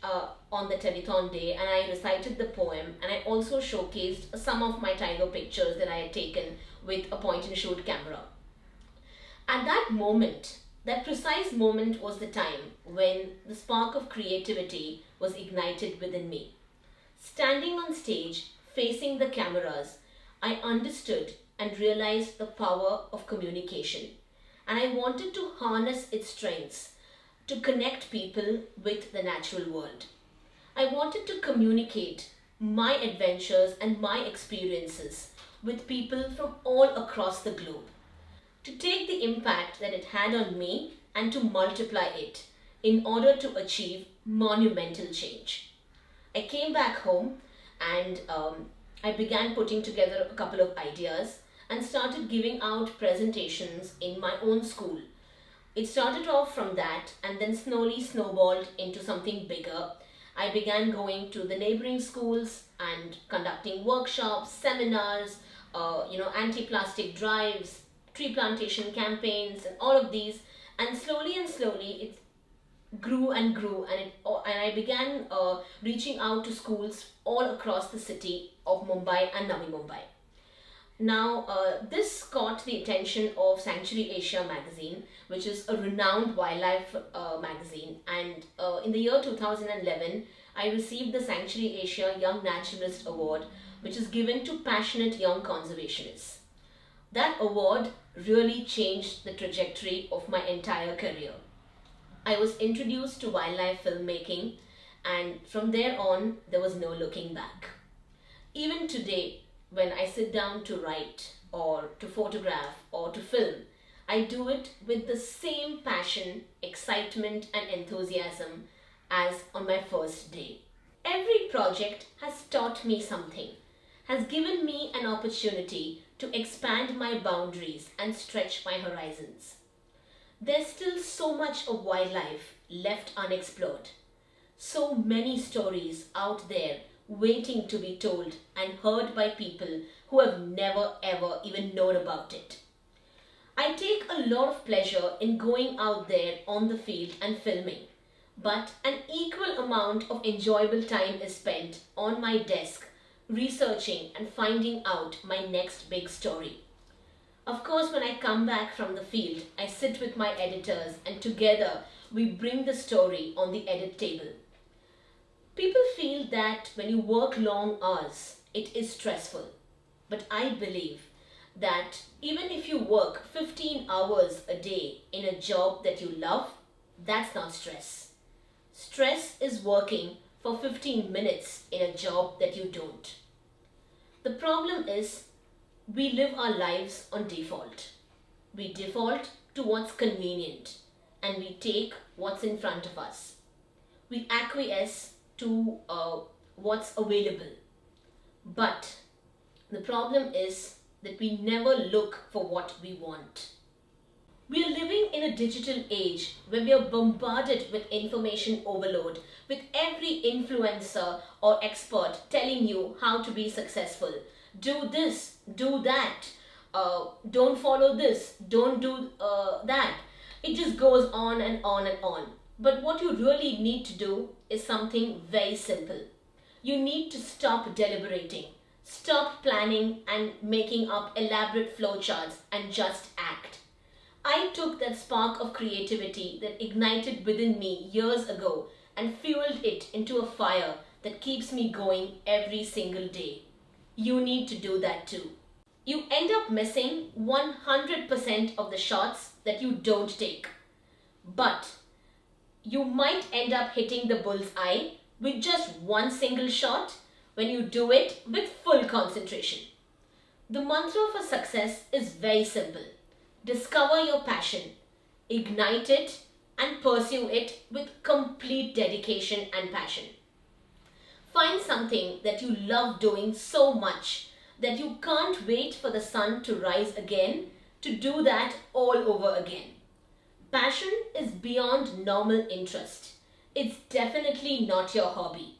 on the telethon day and I recited the poem, and I also showcased some of my tiger pictures that I had taken with a point and shoot camera. At that moment, that precise moment was the time when the spark of creativity was ignited within me. Standing on stage, facing the cameras, I understood and realized the power of communication, and I wanted to harness its strengths to connect people with the natural world. I wanted to communicate my adventures and my experiences with people from all across the globe, to take the impact that it had on me and to multiply it in order to achieve monumental change. I came back home and I began putting together a couple of ideas and started giving out presentations in my own school. It started off from that and then slowly snowballed into something bigger. I began going to the neighboring schools and conducting workshops, seminars, anti-plastic drives, tree plantation campaigns, and all of these. And slowly it grew and grew, and I began reaching out to schools all across the city of Mumbai and Navi Mumbai. Now, this caught the attention of Sanctuary Asia magazine, which is a renowned wildlife magazine. And in the year 2011, I received the Sanctuary Asia Young Naturalist Award, which is given to passionate young conservationists. That award really changed the trajectory of my entire career. I was introduced to wildlife filmmaking, and from there on, there was no looking back. Even today, when I sit down to write or to photograph or to film, I do it with the same passion, excitement, and enthusiasm as on my first day. Every project has taught me something, has given me an opportunity to expand my boundaries and stretch my horizons. There's still so much of wildlife left unexplored. So many stories out there waiting to be told and heard by people who have never ever even known about it. I take a lot of pleasure in going out there on the field and filming, but an equal amount of enjoyable time is spent on my desk researching and finding out my next big story. Of course, when I come back from the field, I sit with my editors and together we bring the story on the edit table. People feel that when you work long hours, it is stressful. But I believe that even if you work 15 hours a day in a job that you love, that's not stress. Stress is working for 15 minutes in a job that you don't. The problem is we live our lives on default. We default to what's convenient and we take what's in front of us. We acquiesce to what's available. But the problem is that we never look for what we want. We are living in a digital age where we are bombarded with information overload, with every influencer or expert telling you how to be successful. Do this, do that, don't follow this, don't do that. It just goes on and on and on. But what you really need to do is something very simple. You need to stop deliberating, stop planning and making up elaborate flowcharts and just act. I took that spark of creativity that ignited within me years ago and fueled it into a fire that keeps me going every single day. You need to do that too. You end up missing 100% of the shots that you don't take. But you might end up hitting the bull's eye with just one single shot when you do it with full concentration. The mantra for success is very simple. Discover your passion, ignite it, and pursue it with complete dedication and passion. Find something that you love doing so much that you can't wait for the sun to rise again to do that all over again. Passion is beyond normal interest. It's definitely not your hobby.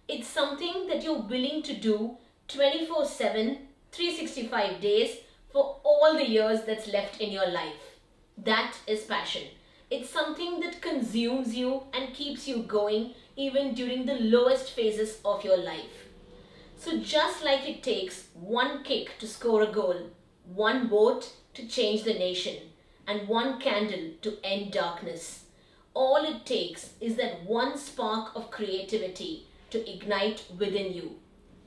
It's something that you're willing to do 24/7, 365 days for all the years that's left in your life. That is passion. It's something that consumes you and keeps you going even during the lowest phases of your life. So just like it takes one kick to score a goal, one vote to change the nation, and one candle to end darkness, all it takes is that one spark of creativity to ignite within you.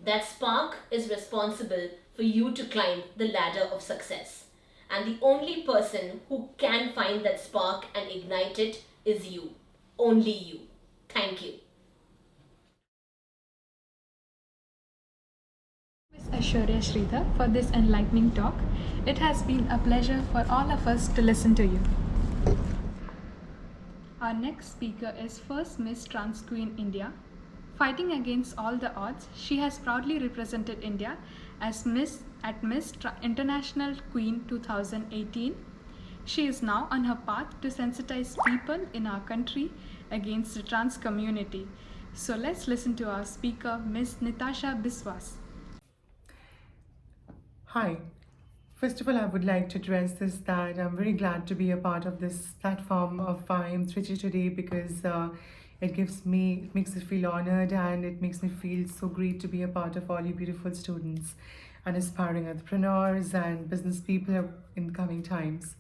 That spark is responsible for you to climb the ladder of success. And the only person who can find that spark and ignite it is you. Only you. Thank you. Ms. Aishwarya Sridhar for this enlightening talk. It has been a pleasure for all of us to listen to you. Our next speaker is first Miss Trans Queen India. Fighting against all the odds, she has proudly represented India as Miss International Queen 2018. She is now on her path to sensitize people in our country against the trans community. So let's listen to our speaker, Miss Nitasha Biswas. Hi. First of all, I would like to address this that I'm very glad to be a part of this platform of IIMTrichy today because it makes me feel honored and it makes me feel so great to be a part of all you beautiful students. and aspiring entrepreneurs and business people in coming times.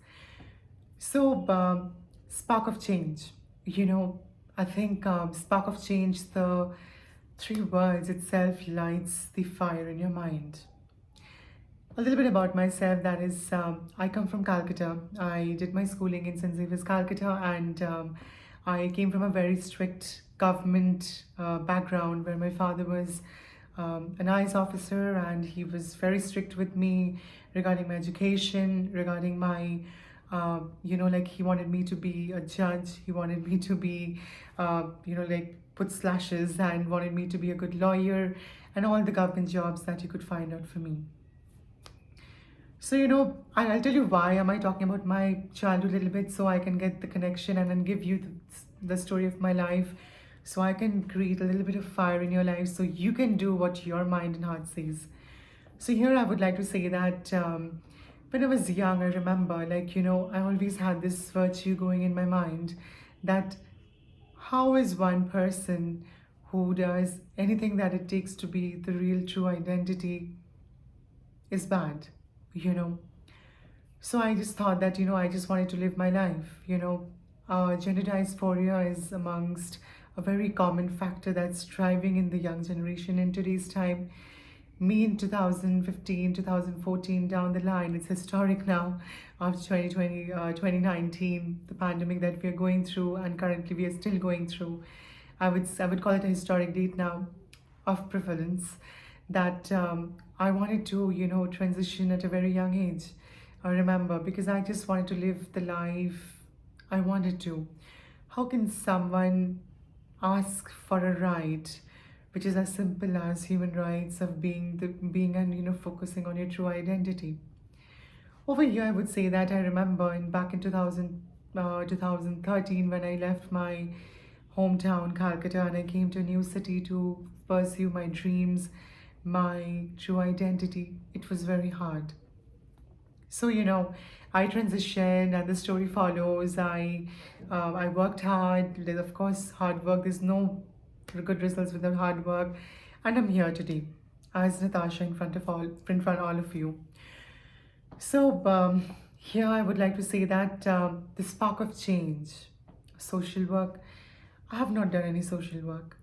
So, spark of change. I think spark of change, the three words itself lights the fire in your mind. A little bit about myself, that is, I come from Calcutta. I did my schooling in St. Xavier's, Calcutta, and I came from a very strict government background where my father was an ICE officer, and he was very strict with me regarding my education, regarding my, like he wanted me to be a judge, he wanted me to be, like put slashes, and wanted me to be a good lawyer, and all the government jobs that you could find out for me. So, I'll tell you why am I talking about my childhood a little bit, so I can get the connection and then give you the story of my life, so I can create a little bit of fire in your life so you can do what your mind and heart says. So here I would like to say that when I was young, I remember, I always had this virtue going in my mind that how is one person who does anything that it takes to be the real true identity is bad, you know. So I just thought that, I just wanted to live my life, Gender dysphoria is amongst a very common factor that's driving in the young generation in today's time. Me in 2015, 2014, down the line, it's historic now, after 2020, 2019, the pandemic that we are going through, and currently we are still going through. I would call it a historic date now of prevalence, that I wanted to, transition at a very young age. I remember, because I just wanted to live the life I wanted to. How can someone ask for a right, which is as simple as human rights of being and focusing on your true identity? Over here, I would say that I remember back in 2013, when I left my hometown, Calcutta, and I came to a new city to pursue my dreams, my true identity. It was very hard. So, I transitioned, and the story follows. I worked hard. There's, of course, hard work. There's no good results without hard work. And I'm here today as Natasha in front of all of you. So, here I would like to say that the spark of change, social work. I have not done any social work.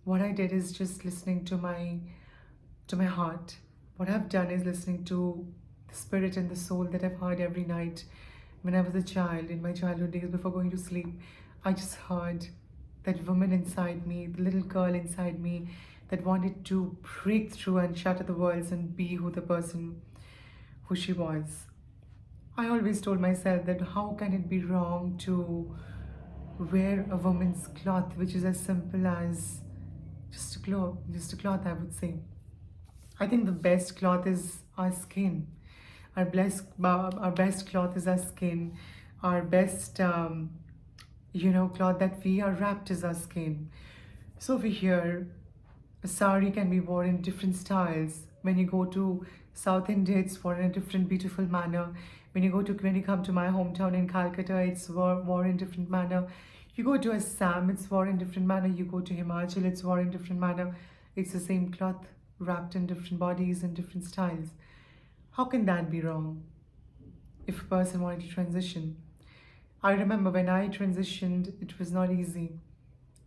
What I did is just listening to my heart. What I've done is listening to the spirit and the soul that I've heard every night when I was a child, in my childhood days before going to sleep. I just heard that woman inside me, the little girl inside me that wanted to break through and shatter the walls and be who she was. I always told myself that how can it be wrong to wear a woman's cloth, which is as simple as just a cloth, I would say. I think the best cloth is our skin. Our best cloth is our skin. Our best, cloth that we are wrapped is our skin. So over here, a sari can be worn in different styles. When you go to South India, it's worn in a different beautiful manner. When you come to my hometown in Calcutta, it's worn in different manner. You go to Assam, it's worn in different manner. You go to Himachal, it's worn in different manner. It's the same cloth wrapped in different bodies and different styles. How can that be wrong if a person wanted to transition? I remember when I transitioned, it was not easy.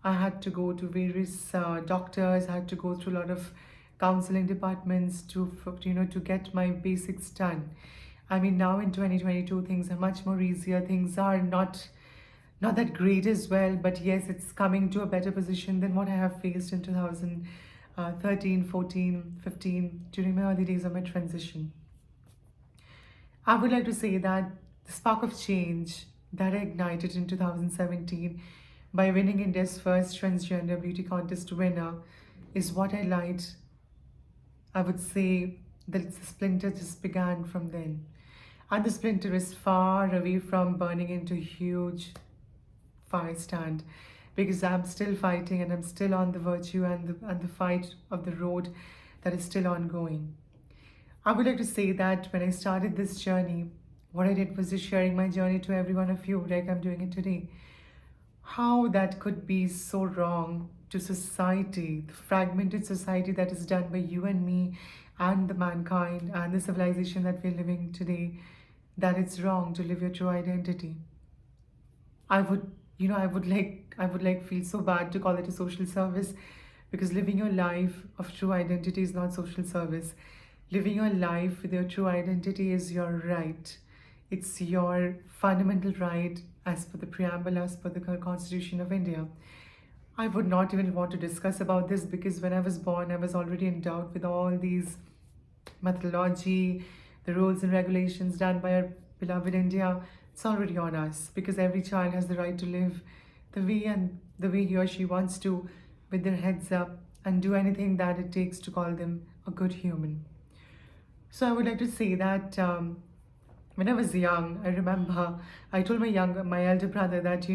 I had to go to various doctors. I had to go through a lot of counseling departments to get my basics done. I mean, now in 2022, things are much more easier. Things are not that great as well, but yes, it's coming to a better position than what I have faced in 2013, 14, 15, during my early days of my transition. I would like to say that the spark of change that I ignited in 2017 by winning India's first transgender beauty contest winner is what I light. I would say that the splinter just began from then. And the splinter is far away from burning into huge fire stand, because I'm still fighting and I'm still on the virtue and the fight of the road that is still ongoing. I would like to say that when I started this journey, what I did was just sharing my journey to every one of you, like I'm doing it today. How that could be so wrong to society, the fragmented society that is done by you and me and the mankind and the civilization that we're living today, that it's wrong to live your true identity. I would, I would like feel so bad to call it a social service, because living your life of true identity is not social service. Living your life with your true identity is your right. It's your fundamental right as per the preamble, as per the Constitution of India. I would not even want to discuss about this, because when I was born, I was already endowed with all these methodology, the rules and regulations done by our beloved India. It's already on us, because every child has the right to live the way he or she wants to, with their heads up, and do anything that it takes to call them a good human. So I would like to say that when I was young, I remember I told my elder brother that,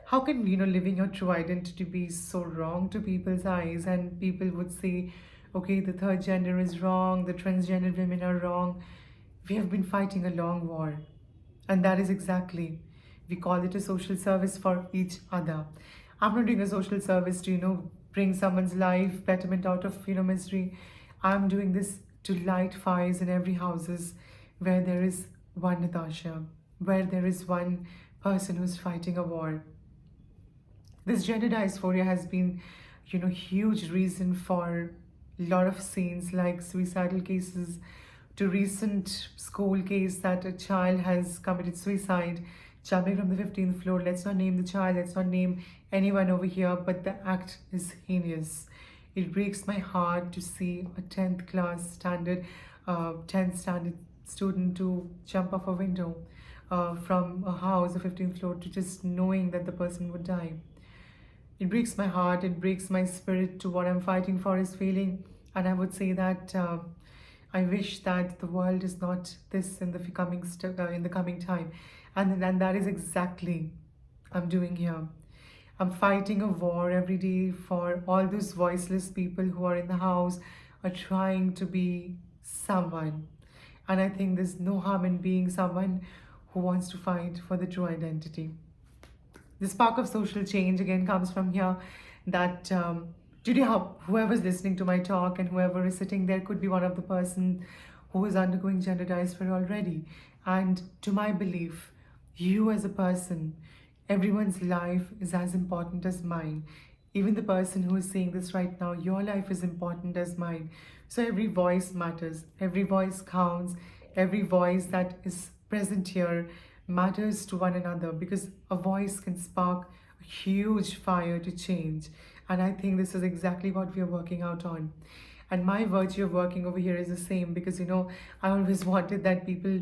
how can, living your true identity be so wrong to people's eyes? And people would say, okay, the third gender is wrong, the transgender women are wrong. We have been fighting a long war. And that is exactly, we call it a social service for each other. I'm not doing a social service to, bring someone's life betterment out of, misery. I'm doing this to light fires in every houses where there is one Natasha, where there is one person who's fighting a war. This gender dysphoria has been, huge reason for a lot of scenes like suicidal cases, to recent school case that a child has committed suicide, jumping from the 15th floor. Let's not name the child, let's not name anyone over here, but the act is heinous. It breaks my heart to see a 10th standard student to jump off a window from a house, a 15th floor, to just knowing that the person would die. It breaks my heart, it breaks my spirit to what I'm fighting for is failing. And I would say that I wish that the world is not this in the coming time. And that is exactly I'm doing here. I'm fighting a war every day for all those voiceless people who are in the house, are trying to be someone. And I think there's no harm in being someone who wants to fight for the true identity. The spark of social change again comes from here, that today whoever's listening to my talk and whoever is sitting there could be one of the person who is undergoing gender dysphoria already. And to my belief, you as a person, everyone's life is as important as mine. Even the person who is saying this right now, your life is important as mine. So every voice matters, every voice counts, every voice that is present here matters to one another, because a voice can spark a huge fire to change. And I think this is exactly what we are working out on. And my virtue of working over here is the same, because I always wanted that people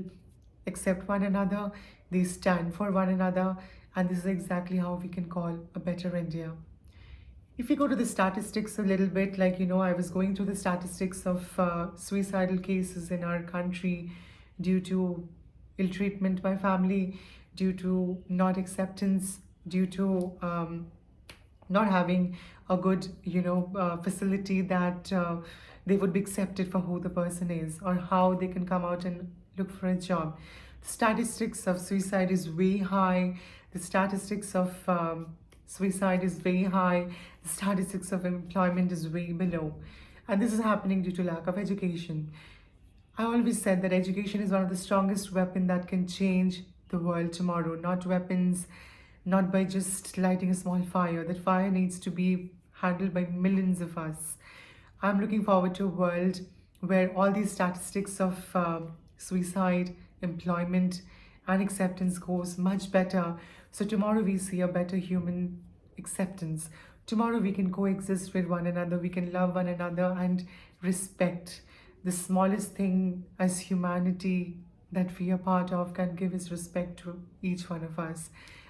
accept one another, they stand for one another, and this is exactly how we can call a better India. If we go to the statistics a little bit, I was going through the statistics of suicidal cases in our country due to ill treatment by family, due to not acceptance, due to not having a good, facility that they would be accepted for who the person is, or how they can come out and look for a job. The statistics of suicide is way high. The statistics of suicide is very high. The statistics of employment is way below. And this is happening due to lack of education. I always said that education is one of the strongest weapons that can change the world tomorrow. Not weapons, not by just lighting a small fire. That fire needs to be handled by millions of us. I'm looking forward to a world where all these statistics of suicide, employment, and acceptance goes much better. So tomorrow we see a better human acceptance. Tomorrow we can coexist with one another, we can love one another and respect. The smallest thing as humanity that we are part of can give is respect to each one of us.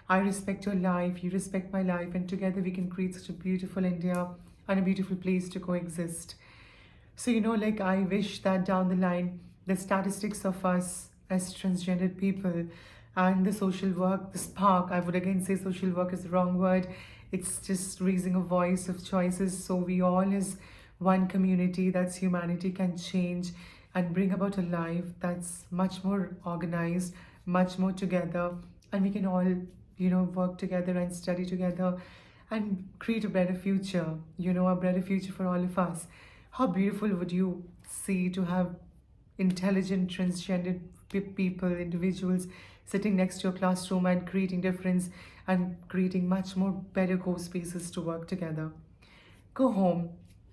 I respect your life, you respect my life, and together we can create such a beautiful India and a beautiful place to coexist. So, I wish that down the line, the statistics of us as transgendered people and the social work, the spark, I would again say social work is the wrong word. It's just raising a voice of choices. So we all as one community, that's humanity, can change and bring about a life that's much more organized, much more together. And we can all, work together and study together and create a better future, a better future for all of us. How beautiful would you see to have intelligent transgendered people, individuals sitting next to your classroom and creating difference and creating much more better co-spaces to work together. Go home,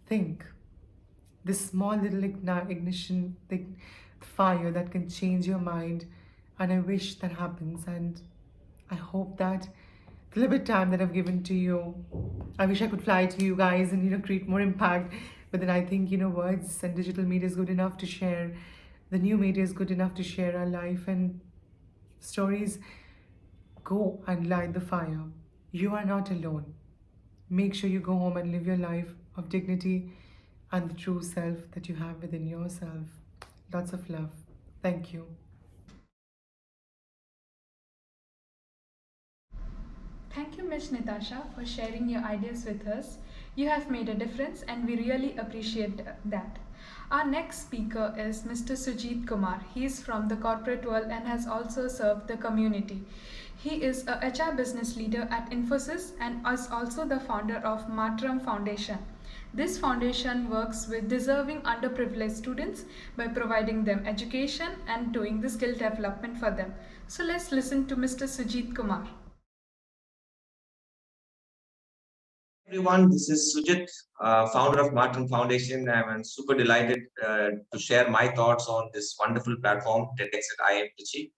think. This small little ignition, the fire that can change your mind, and I wish that happens. And I hope that the little bit time that I've given to you, I wish I could fly to you guys and create more impact. But then I think words and digital media is good enough to share. The new media is good enough to share our life and stories. Go and light the fire. You are not alone. Make sure you go home and live your life of dignity and the true self that you have within yourself. Lots of love. Thank you. Thank you, Ms. Natasha, for sharing your ideas with us. You have made a difference and we really appreciate that. Our next speaker is Mr. Sujit Kumar. He is from the corporate world and has also served the community. He is a HR business leader at Infosys and is also the founder of Matram Foundation. This foundation works with deserving underprivileged students by providing them education and doing the skill development for them. So let's listen to Mr. Sujit Kumar. Everyone, this is Sujit, founder of Martin Foundation. I'm super delighted to share my thoughts on this wonderful platform, TEDx IIMTrichy.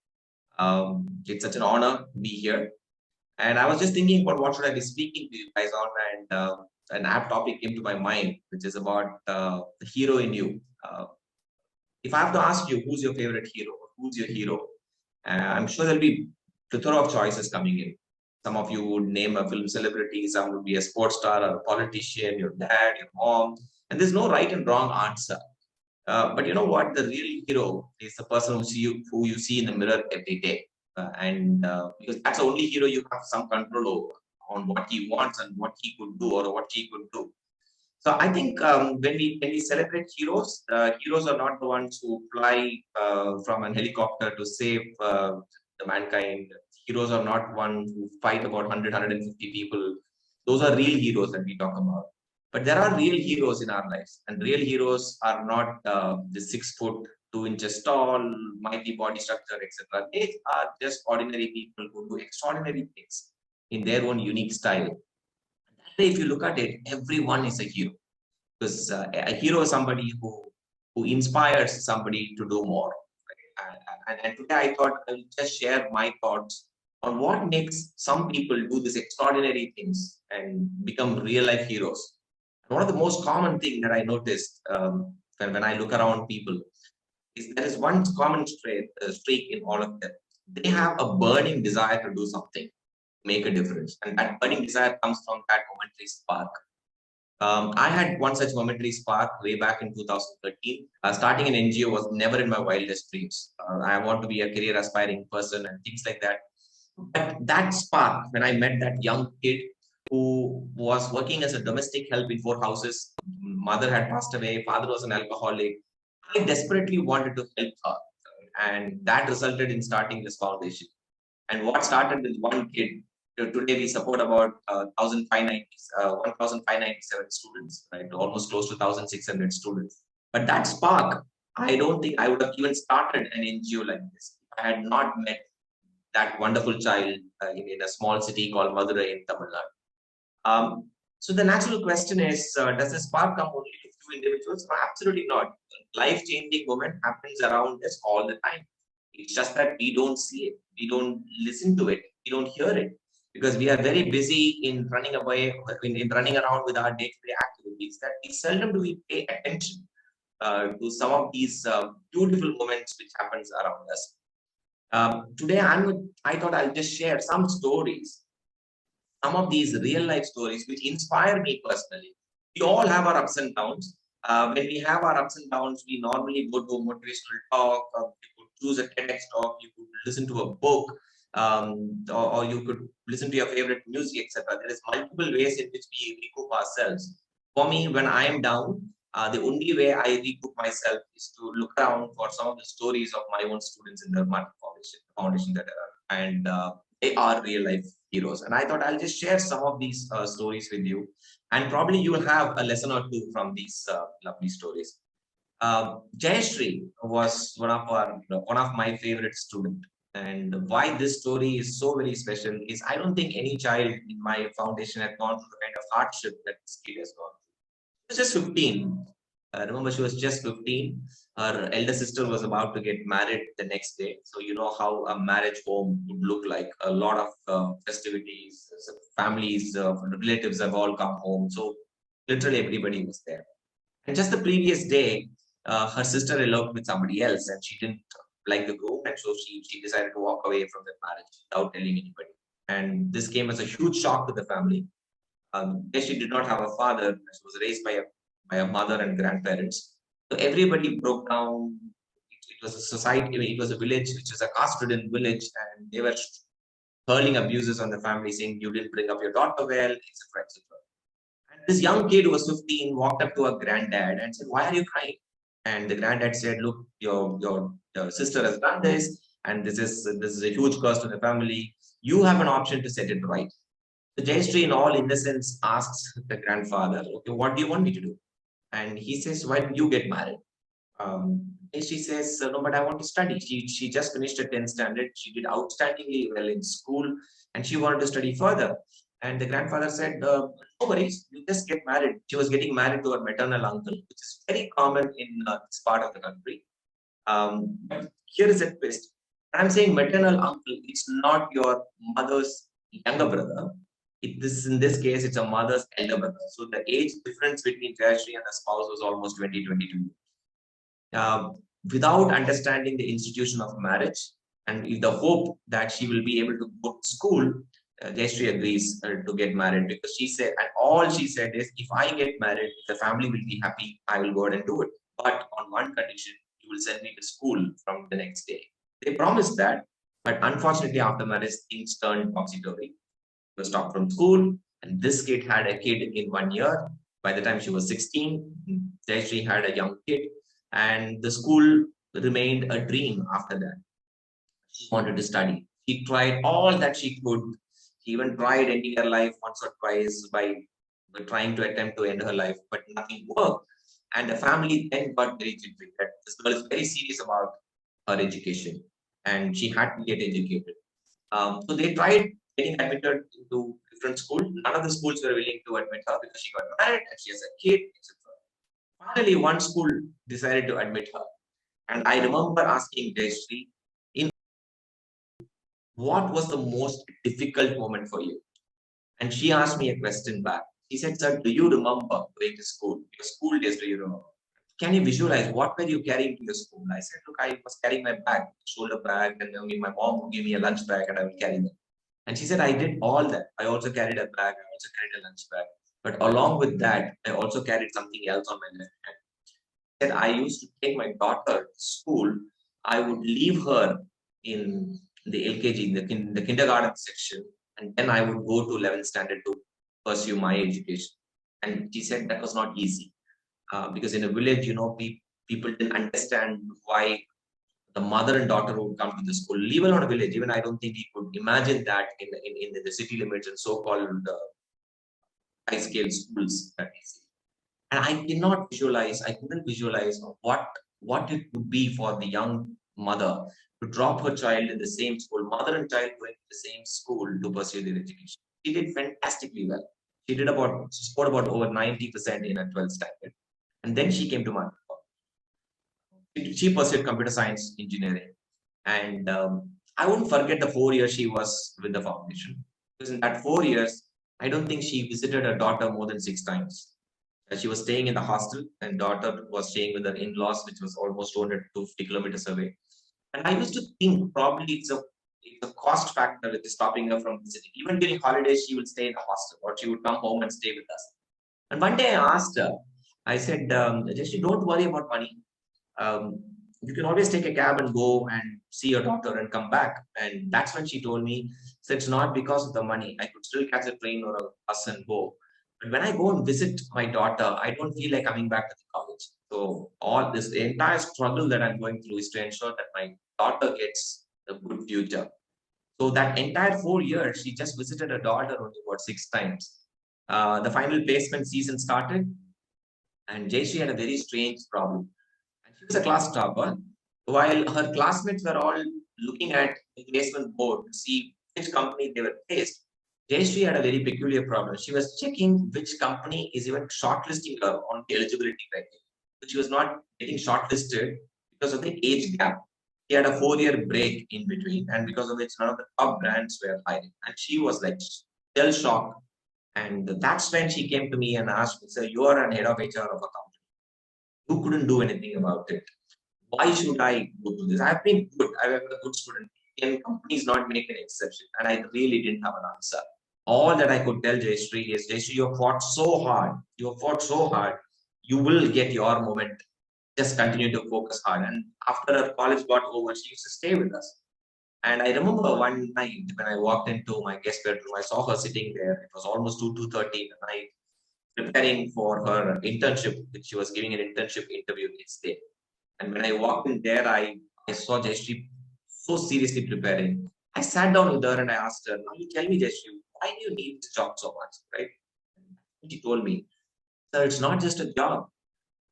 It's such an honor to be here. And I was just thinking about what should I be speaking to you guys on, and an apt topic came to my mind, which is about the hero in you. If I have to ask you, who's your favorite hero? Who's your hero? I'm sure there'll be plethora of choices coming in. Some of you would name a film celebrity, some would be a sports star or a politician, your dad, your mom, and there's no right and wrong answer. But you know what? The real hero is the person who you see in the mirror every day. Because that's the only hero you have some control over on what he wants and what he could do or what he could do. So I think when we celebrate heroes, heroes are not the ones who fly from an helicopter to save the mankind. Heroes are not ones who fight about 150 people. Those are real heroes that we talk about. But there are real heroes in our lives, and real heroes are not the 6 foot, 2 inches tall, mighty body structure, etc. They are just ordinary people who do extraordinary things in their own unique style. If you look at it, everyone is a hero, because a hero is somebody who inspires somebody to do more. Right? And today I thought I'll just share my thoughts on what makes some people do these extraordinary things and become real life heroes. And one of the most common thing that I noticed when I look around people is there is one common streak in all of them. They have a burning desire to do something, make a difference, and that burning desire comes from that momentary spark. I had one such momentary spark way back in 2013. Starting an NGO was never in my wildest dreams. I want to be a career aspiring person and things like that. But that spark, when I met that young kid who was working as a domestic help in 4 houses, mother had passed away, father was an alcoholic. I desperately wanted to help her. And that resulted in starting this foundation. And what started with one kid, today we support about 1,597 students, right? Almost close to 1,600 students. But that spark, I don't think I would have even started an NGO like this if I had not met that wonderful child in a small city called Madurai in Tamil Nadu. So the natural question is, does the spark come only to few individuals? No, absolutely not. Life-changing moment happens around us all the time. It's just that we don't see it, we don't listen to it, we don't hear it, because we are very busy in running away, in running around with our day-to-day activities, that we seldom do we pay attention to some of these beautiful moments which happens around us. Today, I thought I'll just share some stories, some of these real life stories which inspire me personally. We all have our ups and downs. When we have our ups and downs, we normally go to a motivational talk, or you could choose a TEDx talk, you could listen to a book, or you could listen to your favorite music, etc. There is multiple ways in which we recoup ourselves. For me, when I am down, the only way I recoup myself is to look around for some of the stories of my own students in the Martin Foundation that are, and they are real life heroes. And I thought I'll just share some of these stories with you. And probably you will have a lesson or two from these lovely stories. Jayashree was one of my favorite students. And why this story is so very special is I don't think any child in my foundation had gone through the kind of hardship that this kid has gone through. She was just 15. Remember, she was just 15. Her elder sister was about to get married the next day. So you know how a marriage home would look like. A lot of festivities, families, relatives have all come home. So literally everybody was there. And just the previous day, her sister eloped with somebody else, and she didn't like the groom, and so she decided to walk away from that marriage without telling anybody. And this came as a huge shock to the family. Yes, she did not have a father. She was raised by a mother and grandparents. So everybody broke down. It was a society. It was a village, which is a caste-ridden village, and they were hurling abuses on the family, saying you didn't bring up your daughter well, etc., etc. And this young kid who was 15 walked up to her granddad and said, "Why are you crying?" And the granddad said, "Look, your sister has done this, and this is a huge curse to the family. You have an option to set it right." So Jayashree, in all innocence, asks the grandfather, "Okay, what do you want me to do?" And he says, "Why don't you get married?" And she says, "No, but I want to study." She just finished her 10th standard. She did outstandingly well in school, and she wanted to study further. And the grandfather said, "No worries, you just get married." She was getting married to her maternal uncle, which is very common in this part of the country. But here is a twist. I'm saying maternal uncle, it's not your mother's younger brother. In this case, it's a mother's elder brother. So the age difference between Jayashree and the spouse was almost 20-22. uh, without understanding the institution of marriage and with the hope that she will be able to go to school, Jayashree agrees to get married because she said, and all she said is, if I get married, the family will be happy, I will go ahead and do it. But on one condition, you will send me to school from the next day. They promised that, but unfortunately, after marriage, things turned topsy-turvy. She was stopped from school, and this kid had a kid in 1 year. By the time she was 16, Jayashree had a young kid, and the school remained a dream after that. She wanted to study. She tried all that she could. She even tried ending her life once or twice by trying to attempt to end her life, but nothing worked. And the family then got very jittery that this girl is very serious about her education, and she had to get educated. So they tried getting admitted into different schools. None of the schools were willing to admit her because she got married and she has a kid, etc. Finally, one school decided to admit her. And I remember asking Jayashree, in what was the most difficult moment for you? And she asked me a question back. She said, "Sir, do you remember going to school? Your school days, do you remember? Can you visualize what were you carrying to the school?" I said, "Look, I was carrying my bag, shoulder bag, and my mom would give me a lunch bag and I will carry them." And she said, "I did all that. I also carried a bag, I also carried a lunch bag. But along with that, I also carried something else on my left hand." Said, "I used to take my daughter to school. I would leave her in the LKG, the kindergarten section, and then I would go to 11th standard to pursue my education." And she said that was not easy because in a village, people didn't understand why the mother and daughter would come to the school. Leave alone a village. Even I don't think he could imagine that in the city limits and so-called high-scale schools that we see. And I couldn't visualize what it would be for the young mother to drop her child in the same school, mother and child going to the same school to pursue their education. She did fantastically well. She scored about over 90% in her 12th standard. And then she came to my she pursued computer science engineering. And I won't forget the 4 years she was with the foundation. Because in that 4 years, I don't think she visited her daughter more than 6 times. She was staying in the hostel, and daughter was staying with her in-laws, which was almost 250 kilometers away. And I used to think probably it's a cost factor that is stopping her from visiting. Even during holidays, she would stay in the hostel, or she would come home and stay with us. And one day I asked her, I said, "Just don't worry about money. Um, you can always take a cab and go and see your doctor and come back." And that's when she told me, so it's not because of the money. I could still catch a train or a bus and go. But when I go and visit my daughter, I don't feel like coming back to the college. So all this, the entire struggle that I'm going through is to ensure that my daughter gets a good future. So that entire 4 years, she just visited her daughter only about 6 times. The final placement season started, and Jayashree had a very strange problem. And she was a class topper, while her classmates were all looking at the placement board to see which company they were placed. Jayashree had a very peculiar problem. She was checking which company is even shortlisting her on the eligibility criteria. But she was not getting shortlisted because of the age gap. She had a 4-year break in between, and because of which none of the top brands were hiring. And she was like still shocked. And that's when she came to me and asked me, "Sir, you are an head of HR of a company. You couldn't do anything about it. Why should I go to this? I've been good. I've been a good student. Can companies not make an exception?" And I really didn't have an answer. All that I could tell Jayashree is, "Jayashree, you have fought so hard. You have fought so hard. You will get your moment. Just continue to focus hard." And after her college got over, she used to stay with us. And I remember one night when I walked into my guest bedroom, I saw her sitting there. It was almost 2:30 in the night, preparing for her internship, which she was giving an internship interview next day. And when I walked in there, I saw Jayashree so seriously preparing. I sat down with her and I asked her, "Now you tell me, Jayashree, why do you need this job so much?" Right? And she told me, "Sir, it's not just a job.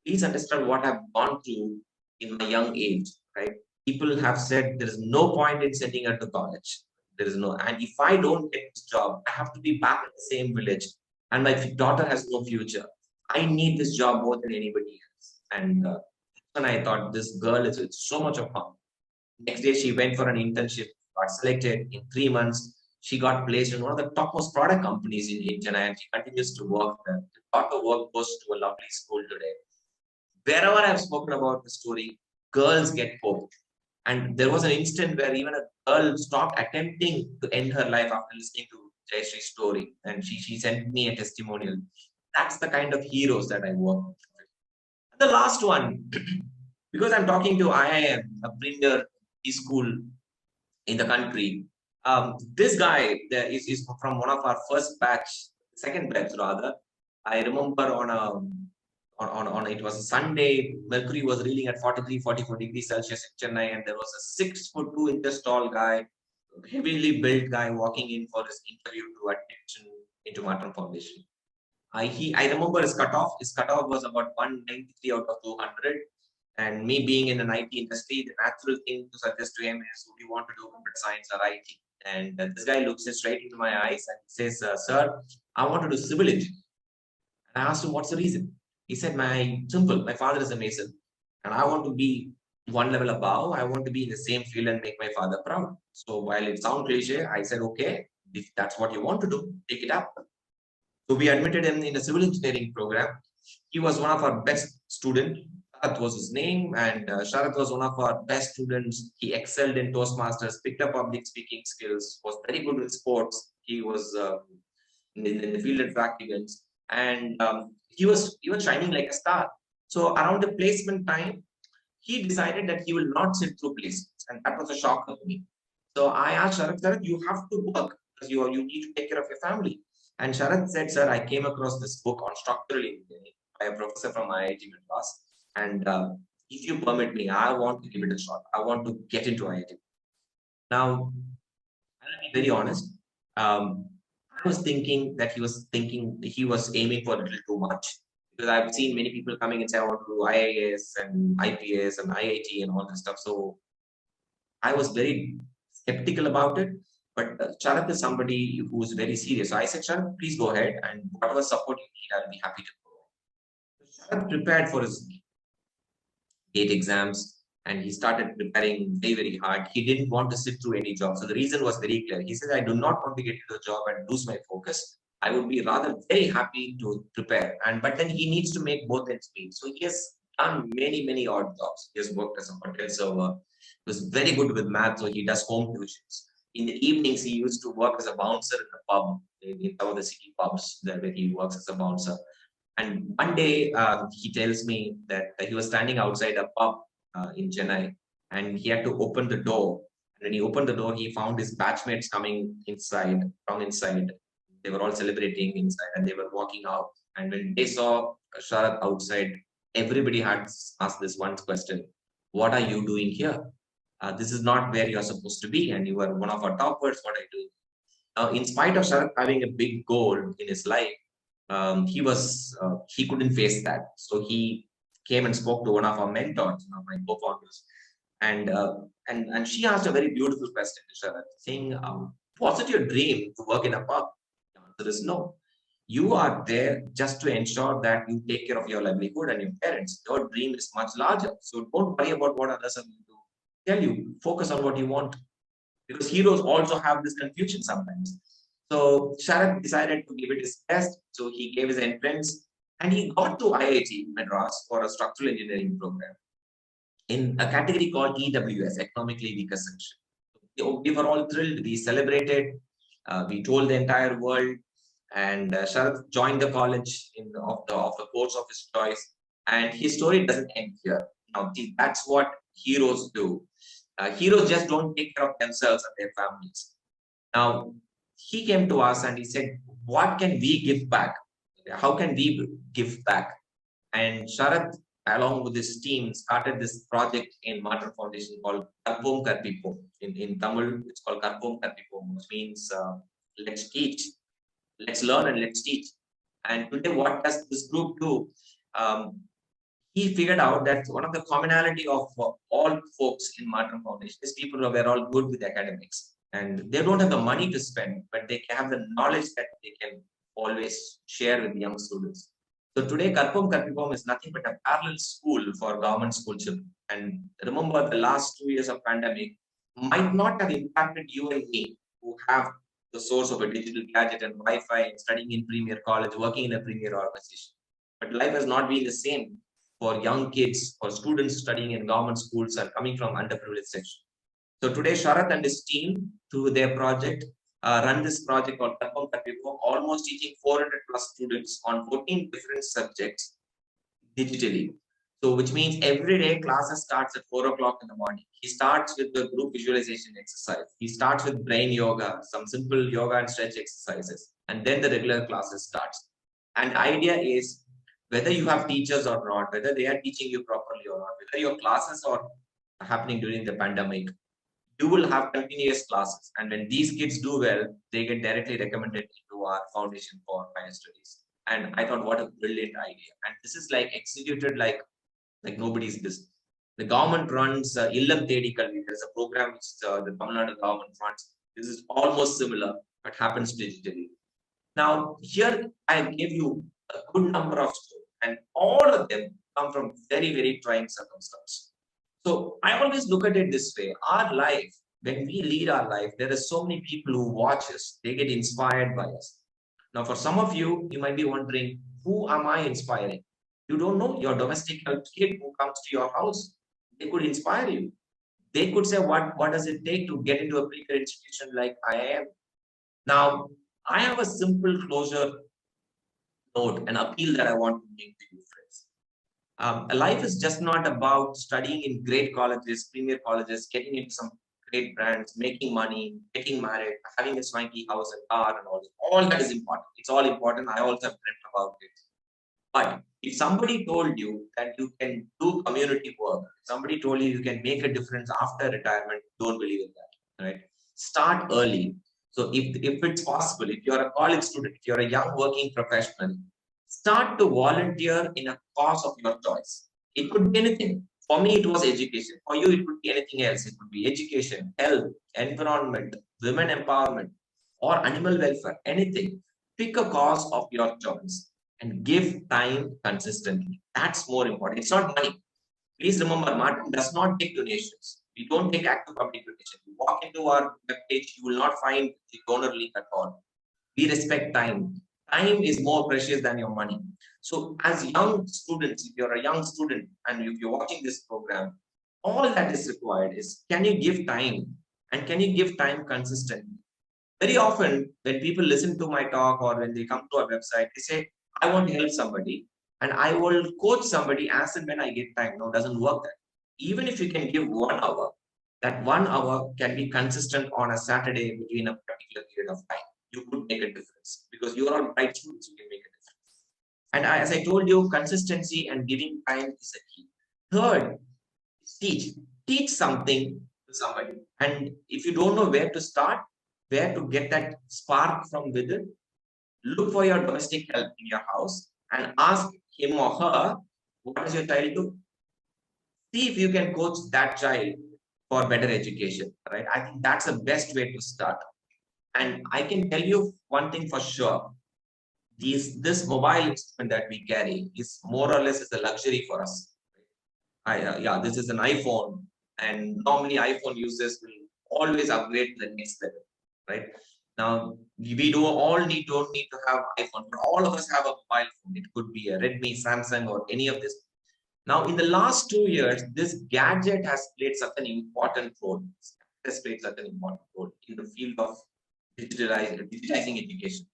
Please understand what I've gone through in my young age, right? People have said there is no point in sending her to college. There is no, and if I don't get this job, I have to be back in the same village, and my daughter has no future. I need this job more than anybody else." And I thought, this girl is it's so much of fun. Next day, she went for an internship, got selected. In 3 months, she got placed in one of the topmost product companies in Chennai, and she continues to work there. The daughter work goes to a lovely school today. Wherever I've spoken about the story, girls get hope. And there was an instant where even a girl stopped attempting to end her life after listening to Jayashree's story. And she sent me a testimonial. That's the kind of heroes that I work with. And the last one, because I'm talking to IIM, a premier school in the country. This guy is from one of our first batch, second batch rather. I remember on it was a Sunday, mercury was reading at 43, 44 degrees Celsius in Chennai, and there was a 6'2" tall guy, heavily built guy walking in for his interview to admission into Matram Foundation. I remember his cutoff. His cutoff was about 193 out of 200. And me being in an IT industry, the natural thing to suggest to him is, "Would you want to do computer science or IT?" And this guy looks straight into my eyes and says, "Sir, I want to do civil engineering." And I asked him, "What's the reason?" He said, simple, my father is a mason, and I want to be one level above. I want to be in the same field and make my father proud." So while it sounds cliche, I said, "Okay, if that's what you want to do, take it up." So we admitted him in a civil engineering program. He was one of our best students. Sharath was his name, and Sharath was one of our best students. He excelled in Toastmasters, picked up public speaking skills, was very good with sports. He was in the field and track events, and he was shining like a star. So around the placement time, he decided that he will not sit through placements, and that was a shocker to me. So I asked Sharath, "You have to work because you need to take care of your family." And Sharath said, "Sir, I came across this book on structural engineering by a professor from IIT Madras. And if you permit me, I want to give it a shot. I want to get into IIT." Now, I'll be very honest. I was thinking that he was aiming for a little too much, because I've seen many people coming and say, "I want to do IAS and IPS and IIT and all this stuff." So I was very skeptical about it. But Sharath is somebody who is very serious. So I said, "Sharath, please go ahead, and whatever support you need, I'll be happy to provide." So Sharath prepared for his gate exams, and he started preparing very, very hard. He didn't want to sit through any job. So the reason was very clear. He said, "I do not want to get into a job and lose my focus. I would be rather very happy to prepare." But then he needs to make both ends meet. So he has done many, many odd jobs. He has worked as a hotel server. He was very good with math, so he does home tuitions. In the evenings, he used to work as a bouncer in the pub, in some of the city pubs there where he works as a bouncer. And one day, he tells me that he was standing outside a pub in Chennai, and he had to open the door. And when he opened the door, he found his batchmates coming inside, from inside. They were all celebrating inside, and they were walking out. And when they saw Sharath outside, everybody had asked this one question: "What are you doing here? This is not where you're supposed to be, and you are one of our toppers. What are you doing?" Now, in spite of Sharath having a big goal in his life, he couldn't face that. So he came and spoke to one of our mentors, one of my co-founders, and she asked a very beautiful question to Sharat, saying, "Was it your dream to work in a pub?" The answer is no. You are there just to ensure that you take care of your livelihood and your parents. Your dream is much larger, so don't worry about what others are going to tell you. Focus on what you want, because heroes also have this confusion sometimes. So Sharat decided to give it his best. So he gave his entrance and he got to IIT Madras for a structural engineering program in a category called EWS, economically weaker section. We were all thrilled. We celebrated. We told the entire world. And Sharat joined the college of the course of his choice. And his story doesn't end here. Now, that's what heroes do. Heroes just don't take care of themselves and their families. Now, he came to us and he said, "What can we give back? How can we give back?" And Sharat, along with his team, started this project in Martin Foundation called Karpom Karpipom. In Tamil, it's called Karpom Karpipom, which means let's teach, let's learn, and let's teach. And today, what does this group do? Um, he figured out that one of the commonality of all folks in Martin Foundation is people who are all good with academics. And they don't have the money to spend, but they have the knowledge that they can always share with young students. So today, Karpom Karpipom is nothing but a parallel school for government school children. And remember, the last 2 years of pandemic might not have impacted you and me, who have the source of a digital gadget and Wi-Fi and studying in premier college, working in a premier organization. But life has not been the same for young kids, for students studying in government schools and coming from underprivileged sections. So today, Sharat and his team, through their project, run this project called Karpom Karpipom, almost teaching 400 plus students on 14 different subjects digitally. So, which means every day classes starts at 4 o'clock in the morning. He starts with the group visualization exercise. He starts with brain yoga, some simple yoga and stretch exercises, and then the regular classes starts. And the idea is, whether you have teachers or not, whether they are teaching you properly or not, whether your classes are happening during the pandemic, you will have continuous classes. And when these kids do well, they get directly recommended into our foundation for higher studies. And I thought, what a brilliant idea. And this is like executed like nobody's business. The government runs Illam Thedi Kalvi. There's a program which the Tamil Nadu government runs. This is almost similar, but happens digitally. Now, here I give you a good number of stories, and all of them come from very, very trying circumstances. So I always look at it this way. Our life, when we lead our life, there are so many people who watch us. They get inspired by us. Now, for some of you, you might be wondering, who am I inspiring? You don't know your domestic help kid who comes to your house. They could inspire you. They could say, what does it take to get into a bigger institution like IIM? Now, I have a simple closure note, an appeal that I want to make to you, friends. Life is just not about studying in great colleges, premier colleges, getting into some great brands, making money, getting married, having a swanky house and car and all this. All that is important. It's all important. I also have dreamt about it. But if somebody told you that you can do community work, if somebody told you you can make a difference after retirement, don't believe in that. Right? Start early. So if it's possible, if you're a college student, if you're a young working professional, start to volunteer in a cause of your choice. It could be anything. For me, it was education. For you, it could be anything else. It could be education, health, environment, women empowerment, or animal welfare, anything. Pick a cause of your choice and give time consistently. That's more important. It's not money. Please remember, Martin does not take donations. We don't take active public donation. You walk into our webpage, you will not find the donor link at all. We respect time. Time is more precious than your money. So, as young students, if you're a young student and if you're watching this program, all that is required is, can you give time, and can you give time consistently? Very often, when people listen to my talk or when they come to our website, they say, I want to help somebody and I will coach somebody as and when I get time. No, it doesn't work that. Even if you can give 1 hour, that 1 hour can be consistent on a Saturday between a particular period of time. You could make a difference because you're all bright students, you can make a difference. And as I told you, consistency and giving time is a key. Third, teach. Teach something to somebody. And if you don't know where to start, where to get that spark from within, Look for your domestic help in your house and ask him or her, what does your child do? See if you can coach that child for better education, right? I think that's the best way to start. And I can tell you one thing for sure. This mobile instrument that we carry is more or less is a luxury for us. Yeah, this is an iPhone, and normally iPhone users will always upgrade to the next level, right? Now we don't need to have iPhone, but all of us have a mobile phone. It could be a Redmi, Samsung, or any of this. Now, in the last 2 years, this gadget has played such an important role. Has played such an important role in the field of digitizing education.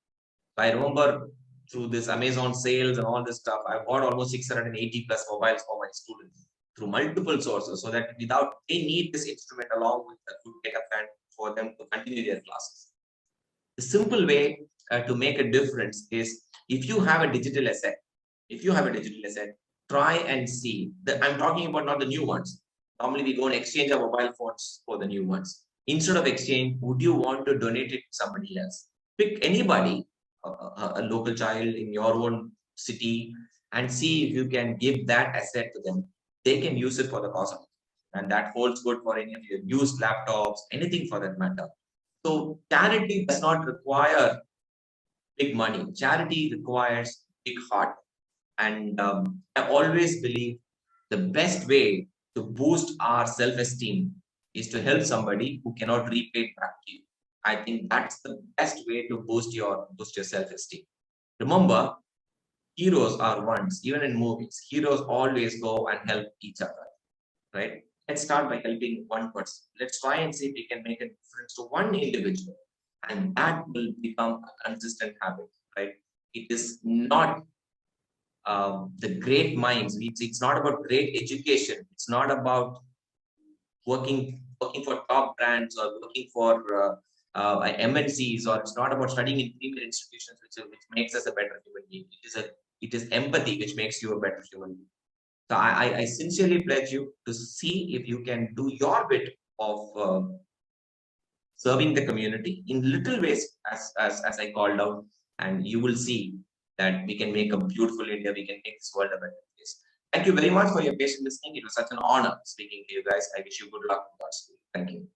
So I remember through this Amazon sales and all this stuff, I bought almost 680 plus mobiles for my students through multiple sources, so that without they need this instrument along with a good data plan for them to continue their classes. The simple way to make a difference is if you have a digital asset, try and see that I'm talking about not the new ones. Normally we go and exchange our mobile phones for the new ones. Instead of exchange, would you want to donate it to somebody else? Pick anybody, a local child in your own city, and see if you can give that asset to them. They can use it for the cause of it. And that holds good for any of your used laptops, anything for that matter. So charity does not require big money. Charity requires big heart. And I always believe the best way to boost our self-esteem is to help somebody who cannot repay it back to you. I think that's the best way to boost your self-esteem. Remember, heroes are ones, even in movies, heroes always go and help each other, right? Let's start by helping one person. Let's try and see if we can make a difference to one individual, and that will become a consistent habit, right? It is not the great minds. It's not about great education. It's not about working for top brands or working for MNCs, or it's not about studying in premier institutions, which makes us a better human being. It is empathy which makes you a better human being. So I sincerely pledge you to see if you can do your bit of serving the community in little ways, as I called out, and you will see that we can make a beautiful India. We can make this world a better place. Thank you very much for your patient listening. It was such an honor speaking to you guys. I wish you good luck with God's will. Thank you.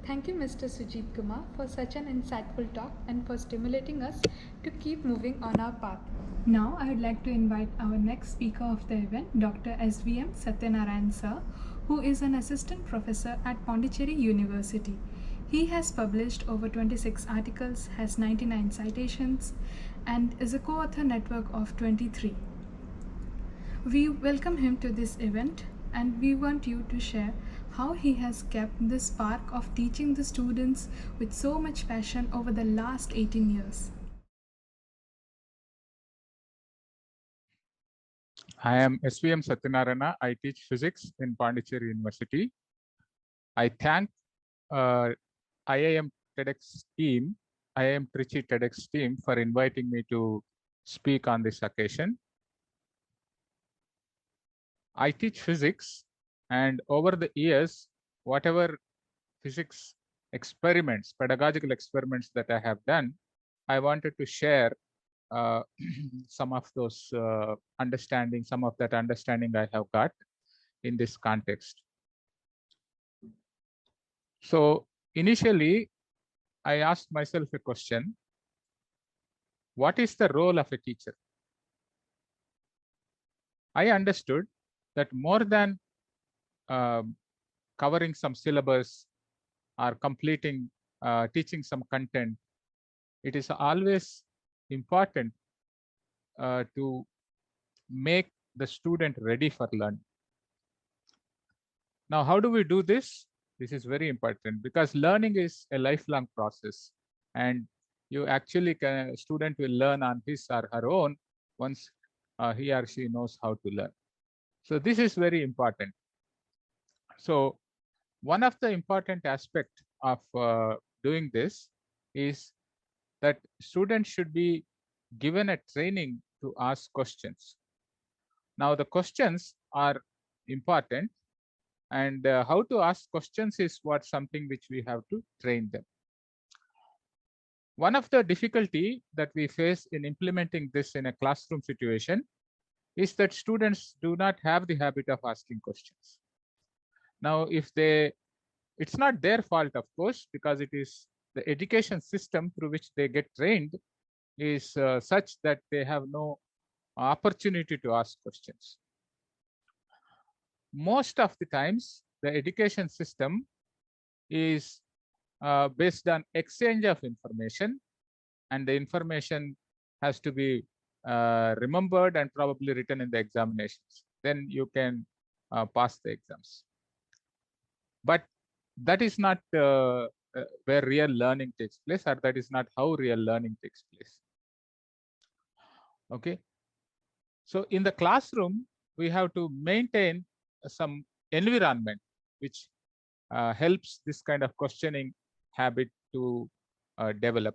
Thank you, Mr. Sujit Kumar, for such an insightful talk and for stimulating us to keep moving on our path. Now, I would like to invite our next speaker of the event, Dr. SVM Satyanarayan Sir, who is an assistant professor at Pondicherry University. He has published over 26 articles, has 99 citations, and is a co-author network of 23. We welcome him to this event, and we want you to share how he has kept this spark of teaching the students with so much passion over the last 18 years. I am SVM Satyanarayana. I teach physics in Pondicherry University. I thank IIM TEDx team, IIMTrichy TEDx team, for inviting me to speak on this occasion. I teach physics, and over the years, whatever physics experiments, pedagogical experiments that I have done, I wanted to share some of those understanding, some of that understanding I have got in this context. So initially, I asked myself a question: what is the role of a teacher? I understood that more than covering some syllabus or completing, teaching some content, it is always important to make the student ready for learning. Now, how do we do this? This is very important because learning is a lifelong process, and you actually can, student will learn on his or her own once he or she knows how to learn. So this is very important. So one of the important aspect of doing this is that students should be given a training to ask questions. Now the questions are important And how to ask questions is something which we have to train them. One of the difficulty that we face in implementing this in a classroom situation is that students do not have the habit of asking questions. Now, it's not their fault, of course, because it is the education system through which they get trained is such that they have no opportunity to ask questions. Most of the times, the education system is based on exchange of information, and the information has to be remembered and probably written in the examinations. Then you can pass the exams. But that is not where real learning takes place, or that is not how real learning takes place. Okay. So in the classroom, we have to maintain some environment which helps this kind of questioning habit to develop.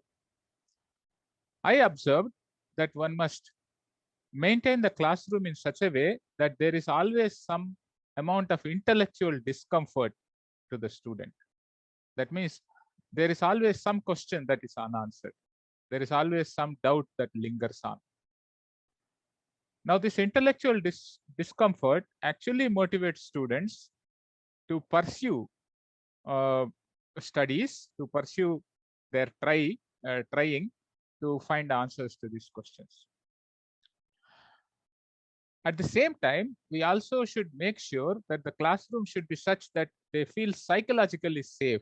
I observed that one must maintain the classroom in such a way that there is always some amount of intellectual discomfort to the student. That means there is always some question that is unanswered. There is always some doubt that lingers on. Now, this intellectual discomfort actually motivates students to pursue studies, to pursue their trying to find answers to these questions. At the same time, we also should make sure that the classroom should be such that they feel psychologically safe.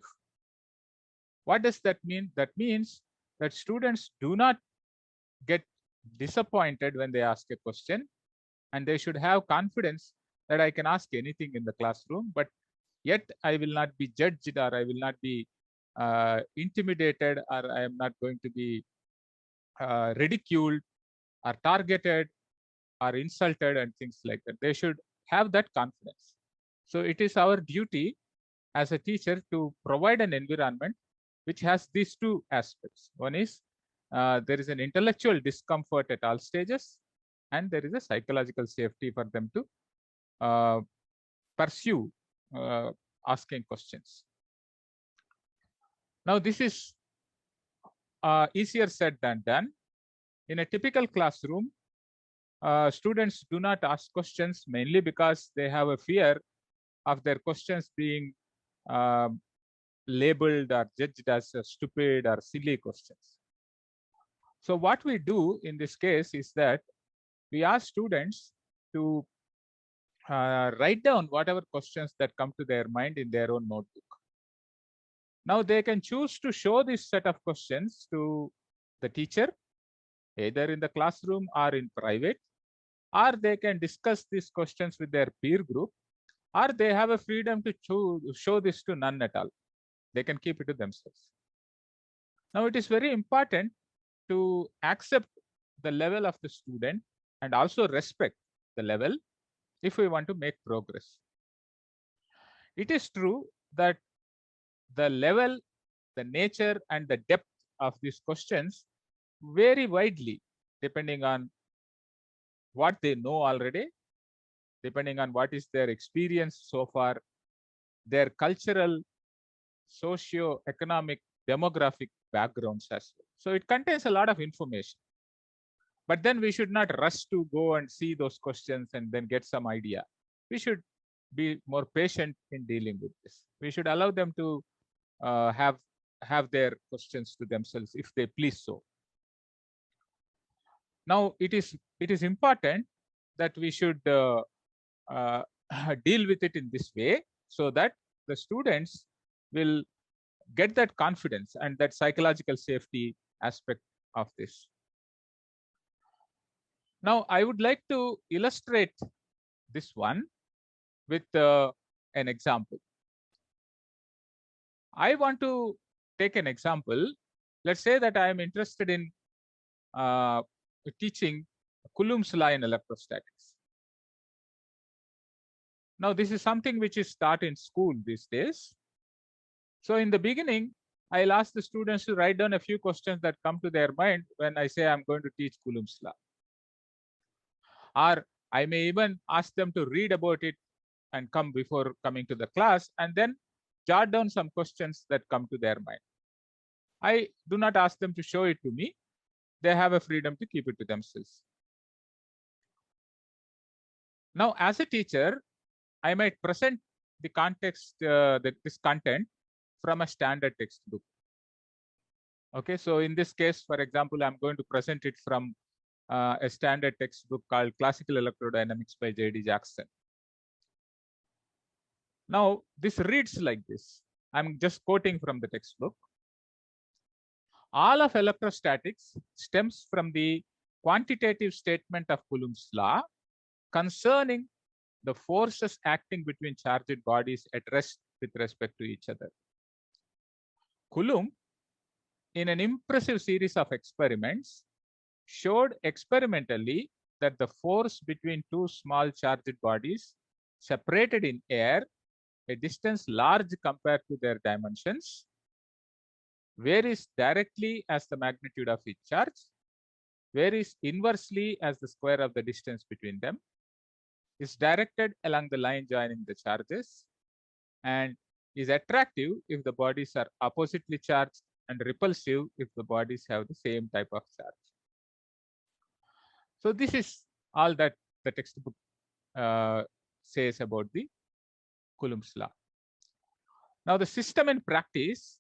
What does that mean? That means that students do not get disappointed when they ask a question, and they should have confidence that I can ask anything in the classroom, but yet I will not be judged, or I will not be intimidated, or I am not going to be ridiculed or targeted or insulted and things like that. They should have that confidence. So it is our duty as a teacher to provide an environment which has these two aspects. One is there is an intellectual discomfort at all stages, and there is a psychological safety for them to pursue asking questions. Now, this is easier said than done. In a typical classroom, students do not ask questions mainly because they have a fear of their questions being labeled or judged as stupid or silly questions. So what we do in this case is that we ask students to write down whatever questions that come to their mind in their own notebook. Now they can choose to show this set of questions to the teacher, either in the classroom or in private, or they can discuss these questions with their peer group, or they have a freedom to show this to none at all. They can keep it to themselves. Now it is very important to accept the level of the student and also respect the level if we want to make progress. It is true that the level, the nature, and the depth of these questions vary widely depending on what they know already, depending on what is their experience so far, their cultural, socio-economic, demographic backgrounds as well. So it contains a lot of information. But then we should not rush to go and see those questions and then get some idea. We should be more patient in dealing with this. We should allow them to have their questions to themselves if they please so. Now it is important that we should deal with it in this way so that the students will get that confidence and that psychological safety aspect of this. Now I would like to illustrate this one with an example. I want to take an example. Let's say that I am interested in teaching Coulomb's law in electrostatics. Now, this is something which is taught in school these days. So in the beginning, I'll ask the students to write down a few questions that come to their mind when I say I'm going to teach Coulomb's law. Or I may even ask them to read about it and come before coming to the class, and then jot down some questions that come to their mind. I do not ask them to show it to me. They have a freedom to keep it to themselves. Now, as a teacher, I might present the context, this content from a standard textbook. Okay, so in this case, for example, I'm going to present it from a standard textbook called Classical Electrodynamics by J.D. Jackson. Now, this reads like this. I'm just quoting from the textbook. All of electrostatics stems from the quantitative statement of Coulomb's law concerning the forces acting between charged bodies at rest with respect to each other. Coulomb, in an impressive series of experiments, showed experimentally that the force between two small charged bodies separated in air, a distance large compared to their dimensions, varies directly as the magnitude of each charge, varies inversely as the square of the distance between them, is directed along the line joining the charges, and is attractive if the bodies are oppositely charged and repulsive if the bodies have the same type of charge. So this is all that the textbook says about the Coulomb's law. Now, the system in practice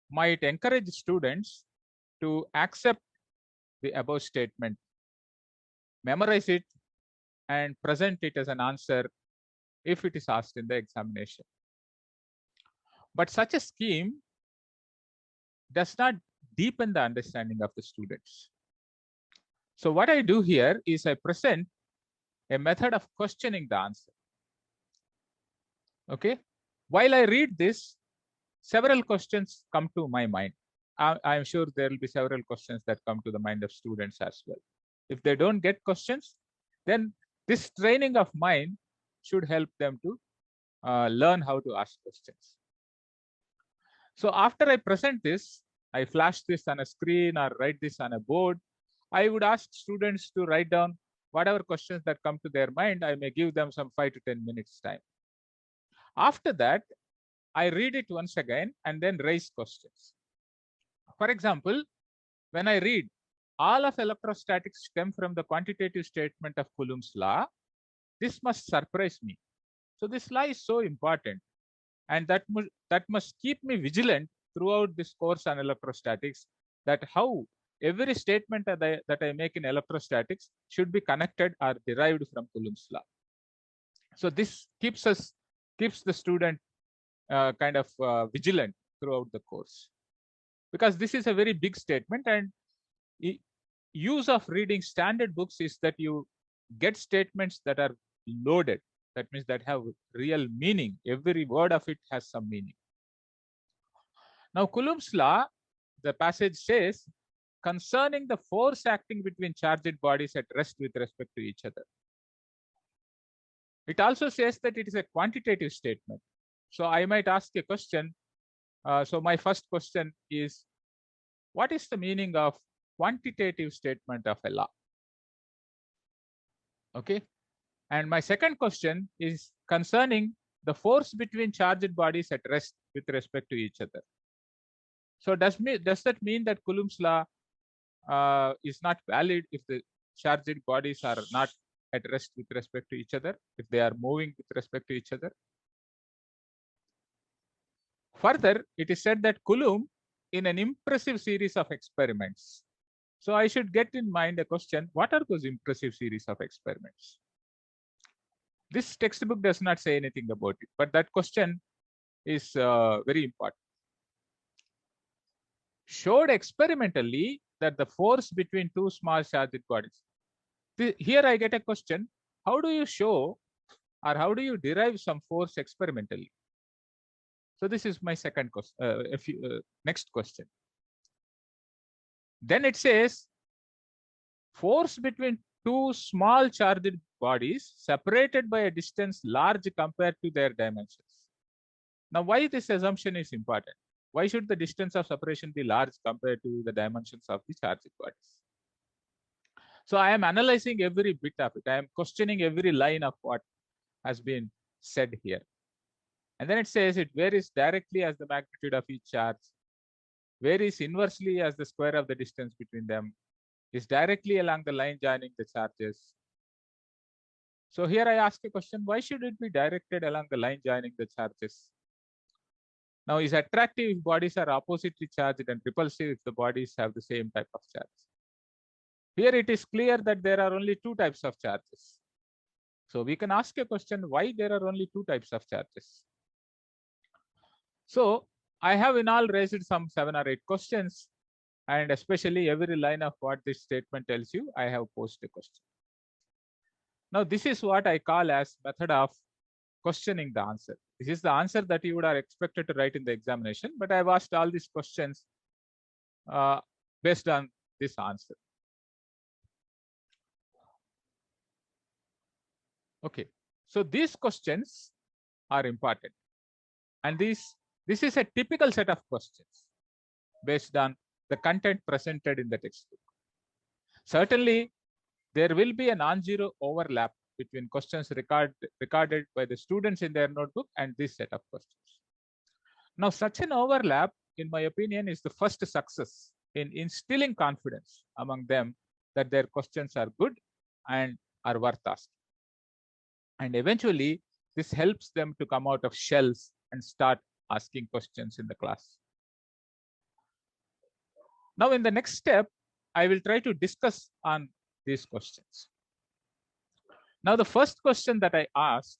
might encourage students to accept the above statement, memorize it, and present it as an answer if it is asked in the examination. But such a scheme does not deepen the understanding of the students. So what I do here is I present a method of questioning the answer. Okay, while I read this, several questions come to my mind. I'm sure there will be several questions that come to the mind of students as well. If they don't get questions, then this training of mind should help them to learn how to ask questions. So after I present this, I flash this on a screen or write this on a board. I would ask students to write down whatever questions that come to their mind. I may give them some 5 to 10 minutes time. After that, I read it once again and then raise questions. For example, when I read, all of electrostatics stem from the quantitative statement of Coulomb's law, this must surprise me. So this law is so important, and that must keep me vigilant throughout this course on electrostatics, that how every statement that I make in electrostatics should be connected or derived from Coulomb's law. So this keeps the student kind of vigilant throughout the course, because this is a very big statement, and use of reading standard books is that you get statements that are loaded. That means that have real meaning. Every word of it has some meaning. Now, Coulomb's law, the passage says, concerning the force acting between charged bodies at rest with respect to each other. It also says that it is a quantitative statement. So I might ask a question. So my first question is, what is the meaning of quantitative statement of a law? Okay. And my second question is concerning the force between charged bodies at rest with respect to each other. So does that mean that Coulomb's law is not valid if the charged bodies are not at rest with respect to each other, if they are moving with respect to each other? Further, it is said that Coulomb, in an impressive series of experiments. So I should get in mind a question, what are those impressive series of experiments? This textbook does not say anything about it, but that question is very important. Showed experimentally that the force between two small charged bodies. Here I get a question, how do you show or how do you derive some force experimentally? So this is my second question, next question. Then it says, force between two small charged bodies separated by a distance large compared to their dimensions. Now, why this assumption is important? Why should the distance of separation be large compared to the dimensions of the charged bodies? So I am analyzing every bit of it. I am questioning every line of what has been said here. And then it says it varies directly as the magnitude of each charge, varies inversely as the square of the distance between them, is directly along the line joining the charges. So here I ask a question, why should it be directed along the line joining the charges? Now, is attractive if bodies are oppositely charged and repulsive if the bodies have the same type of charge? Here it is clear that there are only two types of charges. So we can ask a question, why there are only two types of charges? So I have in all raised some 7 or 8 questions, and especially every line of what this statement tells you, I have posed a question. Now this is what I call as method of questioning the answer. This is the answer that you would have expected to write in the examination, but I've asked all these questions based on this answer. Okay, so these questions are important, and this is a typical set of questions based on the content presented in the textbook. Certainly, there will be a non-zero overlap between questions recorded by the students in their notebook and this set of questions. Now, such an overlap, in my opinion, is the first success in instilling confidence among them that their questions are good and are worth asking. And eventually, this helps them to come out of shells and start asking questions in the class. Now, in the next step, I will try to discuss on these questions. Now, the first question that I asked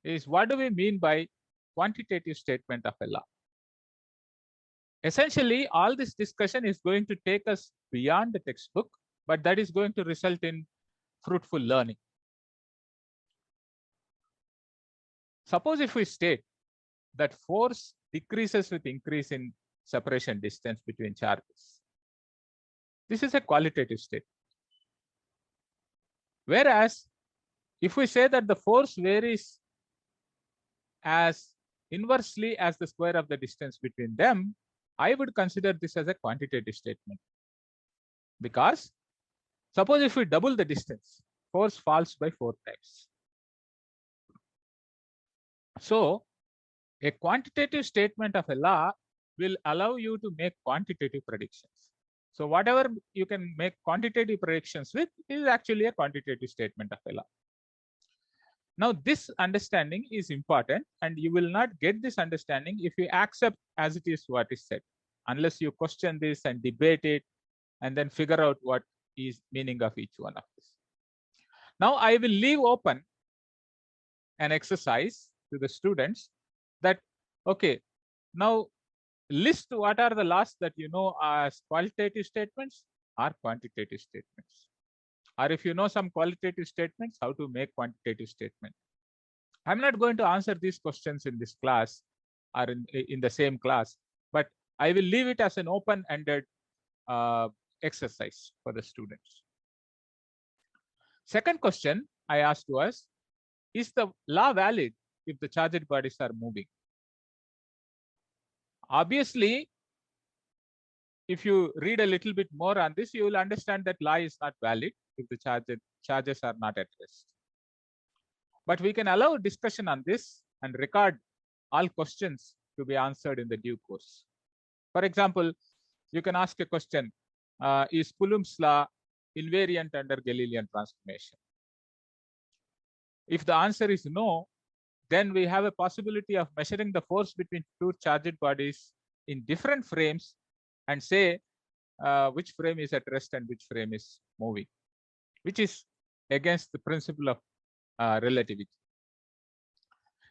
is, what do we mean by quantitative statement of a law? Essentially, all this discussion is going to take us beyond the textbook, but that is going to result in fruitful learning. Suppose if we state that force decreases with increase in separation distance between charges. This is a qualitative statement. Whereas, if we say that the force varies as inversely as the square of the distance between them, I would consider this as a quantitative statement. Because suppose if we double the distance, force falls by 4 times. So, a quantitative statement of a law will allow you to make quantitative predictions. So whatever you can make quantitative predictions with is actually a quantitative statement of a law. Now, this understanding is important, and you will not get this understanding if you accept as it is what is said, unless you question this and debate it and then figure out what is meaning of each one of this. Now, I will leave open an exercise to the students that, okay, now list what are the laws that you know as qualitative statements or quantitative statements. Or if you know some qualitative statements, how to make quantitative statement. I'm not going to answer these questions in this class or in the same class, but I will leave it as an open-ended exercise for the students. Second question I asked was, is the law valid if the charged bodies are moving? Obviously, if you read a little bit more on this, you will understand that law is not valid if the charges are not at rest. But we can allow discussion on this and record all questions to be answered in the due course. For example, you can ask a question, is Coulomb's law invariant under Galilean transformation? If the answer is no, then we have a possibility of measuring the force between two charged bodies in different frames and say which frame is at rest and which frame is moving, which is against the principle of relativity.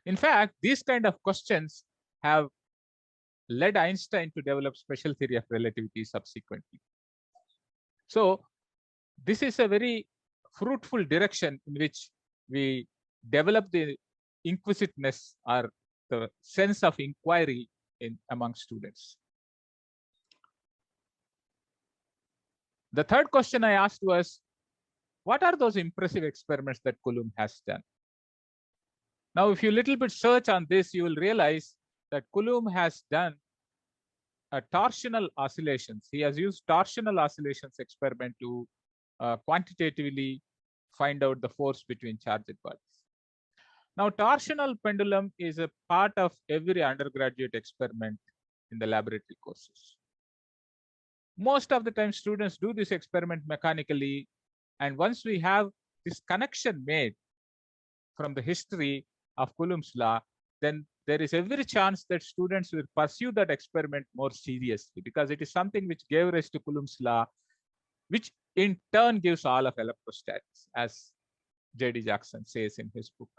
In fact, these kind of questions have led Einstein to develop special theory of relativity subsequently. So this is a very fruitful direction in which we develop the inquisitiveness or the sense of inquiry among students. The third question I asked was, what are those impressive experiments that Coulomb has done? Now, if you little bit search on this, you will realize that Coulomb has done a torsional oscillations. He has used torsional oscillations experiment to quantitatively find out the force between charged bodies. Now, torsional pendulum is a part of every undergraduate experiment in the laboratory courses. Most of the time, students do this experiment mechanically, and once we have this connection made from the history of Coulomb's law, then there is every chance that students will pursue that experiment more seriously, because it is something which gave rise to Coulomb's law, which in turn gives all of electrostatics, as J.D. Jackson says in his book.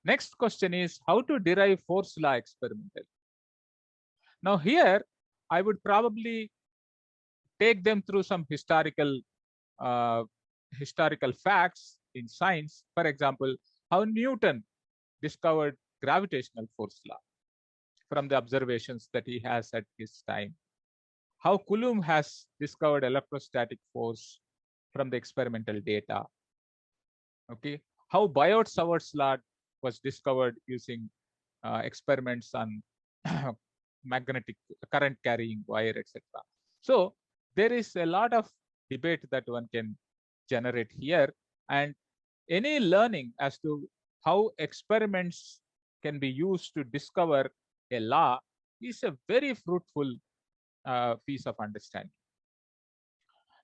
Next question is how to derive force law experimentally. Now here, I would probably take them through some historical facts in science. For example, how Newton discovered gravitational force law from the observations that he has at his time. How Coulomb has discovered electrostatic force from the experimental data. Okay, how Biot-Savart's law was discovered using experiments on magnetic current carrying wire, etc. So there is a lot of debate that one can generate here, and any learning as to how experiments can be used to discover a law is a very fruitful piece of understanding.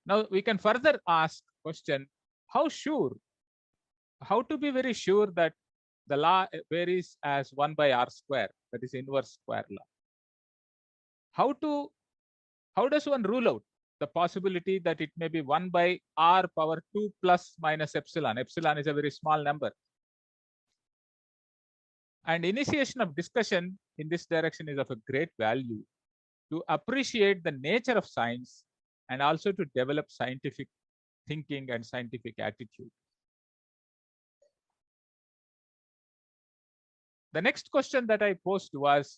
Now we can further ask question, how to be very sure that the law varies as 1 by r square, that is inverse square law. How does one rule out the possibility that it may be 1 by r power 2 plus minus epsilon? Epsilon is a very small number. And initiation of discussion in this direction is of a great value to appreciate the nature of science and also to develop scientific thinking and scientific attitude. The next question that I posed was,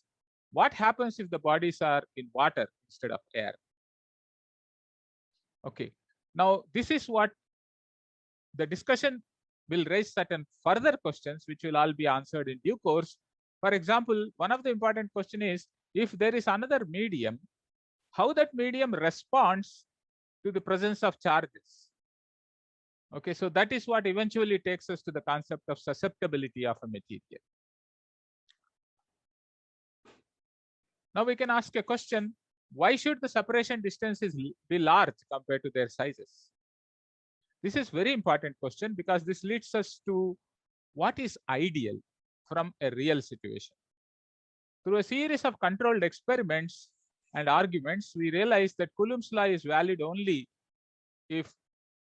what happens if the bodies are in water instead of air? Okay, now this is what the discussion will raise certain further questions which will all be answered in due course. For example, one of the important question is, if there is another medium, how that medium responds to the presence of charges. Okay, so that is what eventually takes us to the concept of susceptibility of a material. Now we can ask a question, why should the separation distances be large compared to their sizes? This is very important question because this leads us to what is ideal from a real situation. Through a series of controlled experiments and arguments, we realize that Coulomb's law is valid only if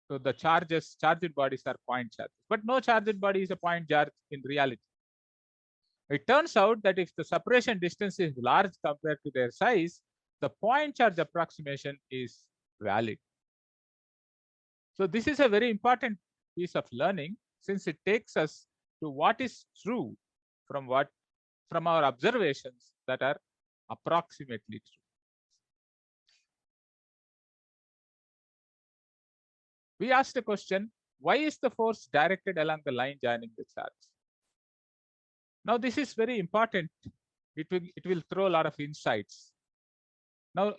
the charged bodies are point charges, but no charged body is a point charge in reality. It turns out that if the separation distance is large compared to their size, the point charge approximation is valid. So this is a very important piece of learning, since it takes us to what is true from our observations that are approximately true. We asked a question, why is the force directed along the line joining the charge? Now this is very important. It will throw a lot of insights. Now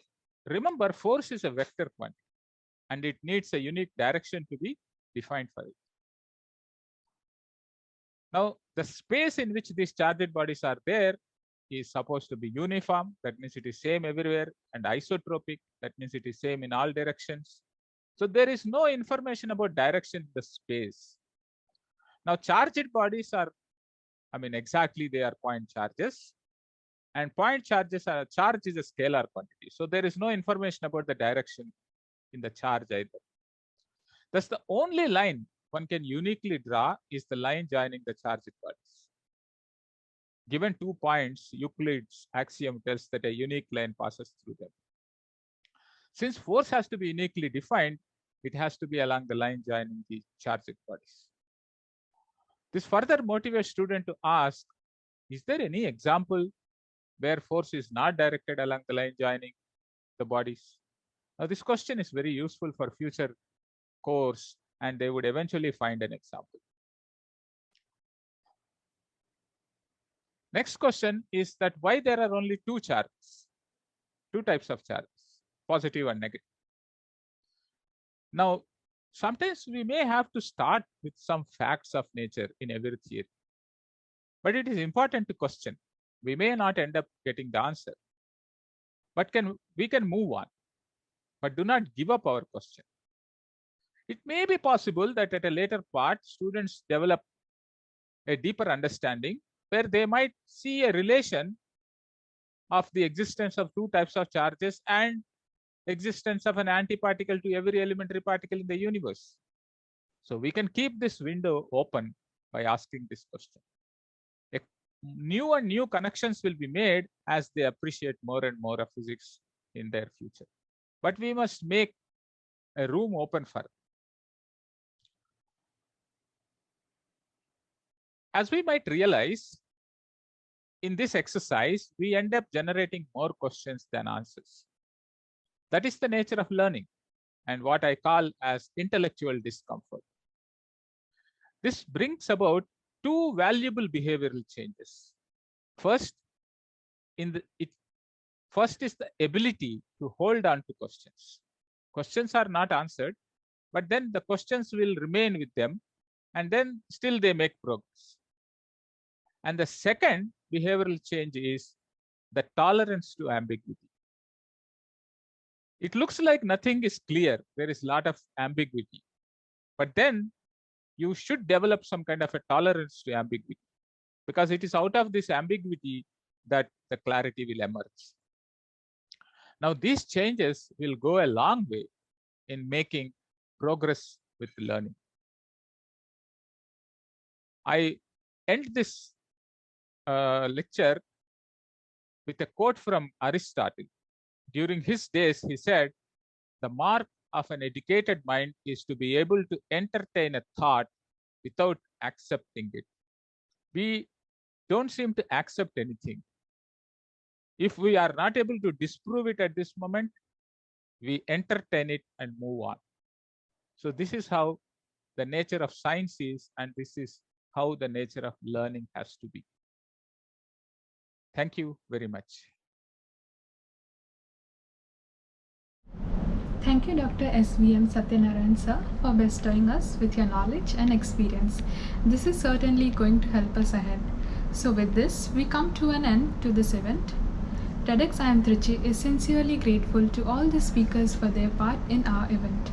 remember, force is a vector quantity and it needs a unique direction to be defined for it. Now the space in which these charged bodies are there is supposed to be uniform, that means it is same everywhere, and isotropic, that means it is same in all directions. So there is no information about direction in the space. Now charged bodies are, exactly they are point charges, and point charges are, charge is a scalar quantity. So there is no information about the direction in the charge either. Thus the only line one can uniquely draw is the line joining the charged bodies. Given 2 points, Euclid's axiom tells that a unique line passes through them. Since force has to be uniquely defined, it has to be along the line joining the charged bodies. This further motivates students to ask, is there any example where force is not directed along the line joining the bodies? Now this question is very useful for future course, and they would eventually find an example. Next question is that why there are only two charges, two types of charges, positive and negative. Now Sometimes we may have to start with some facts of nature in every theory, but it is important to question. We may not end up getting the answer, but we can move on, but do not give up our question. It may be possible that at a later part, students develop a deeper understanding where they might see a relation of the existence of two types of charges and existence of an antiparticle to every elementary particle in the universe. So we can keep this window open by asking this question. New and new connections will be made as they appreciate more and more of physics in their future. But we must make a room open for it. As we might realize, in this exercise, we end up generating more questions than answers. That is the nature of learning and what I call as intellectual discomfort. This brings about two valuable behavioral changes. First is the ability to hold on to questions. Questions are not answered, but then the questions will remain with them, and then still they make progress. And the second behavioral change is the tolerance to ambiguity. It looks like nothing is clear. There is a lot of ambiguity. But then you should develop some kind of a tolerance to ambiguity, because it is out of this ambiguity that the clarity will emerge. Now, these changes will go a long way in making progress with learning. I end this lecture with a quote from Aristotle. During his days, he said, "The mark of an educated mind is to be able to entertain a thought without accepting it." We don't seem to accept anything. If we are not able to disprove it at this moment, we entertain it and move on. So this is how the nature of science is, and this is how the nature of learning has to be. Thank you very much. Thank you, Dr. SVM Satyanarayan sir, for bestowing us with your knowledge and experience. This is certainly going to help us ahead. So with this, we come to an end to this event. TEDx IIMTrichy is sincerely grateful to all the speakers for their part in our event.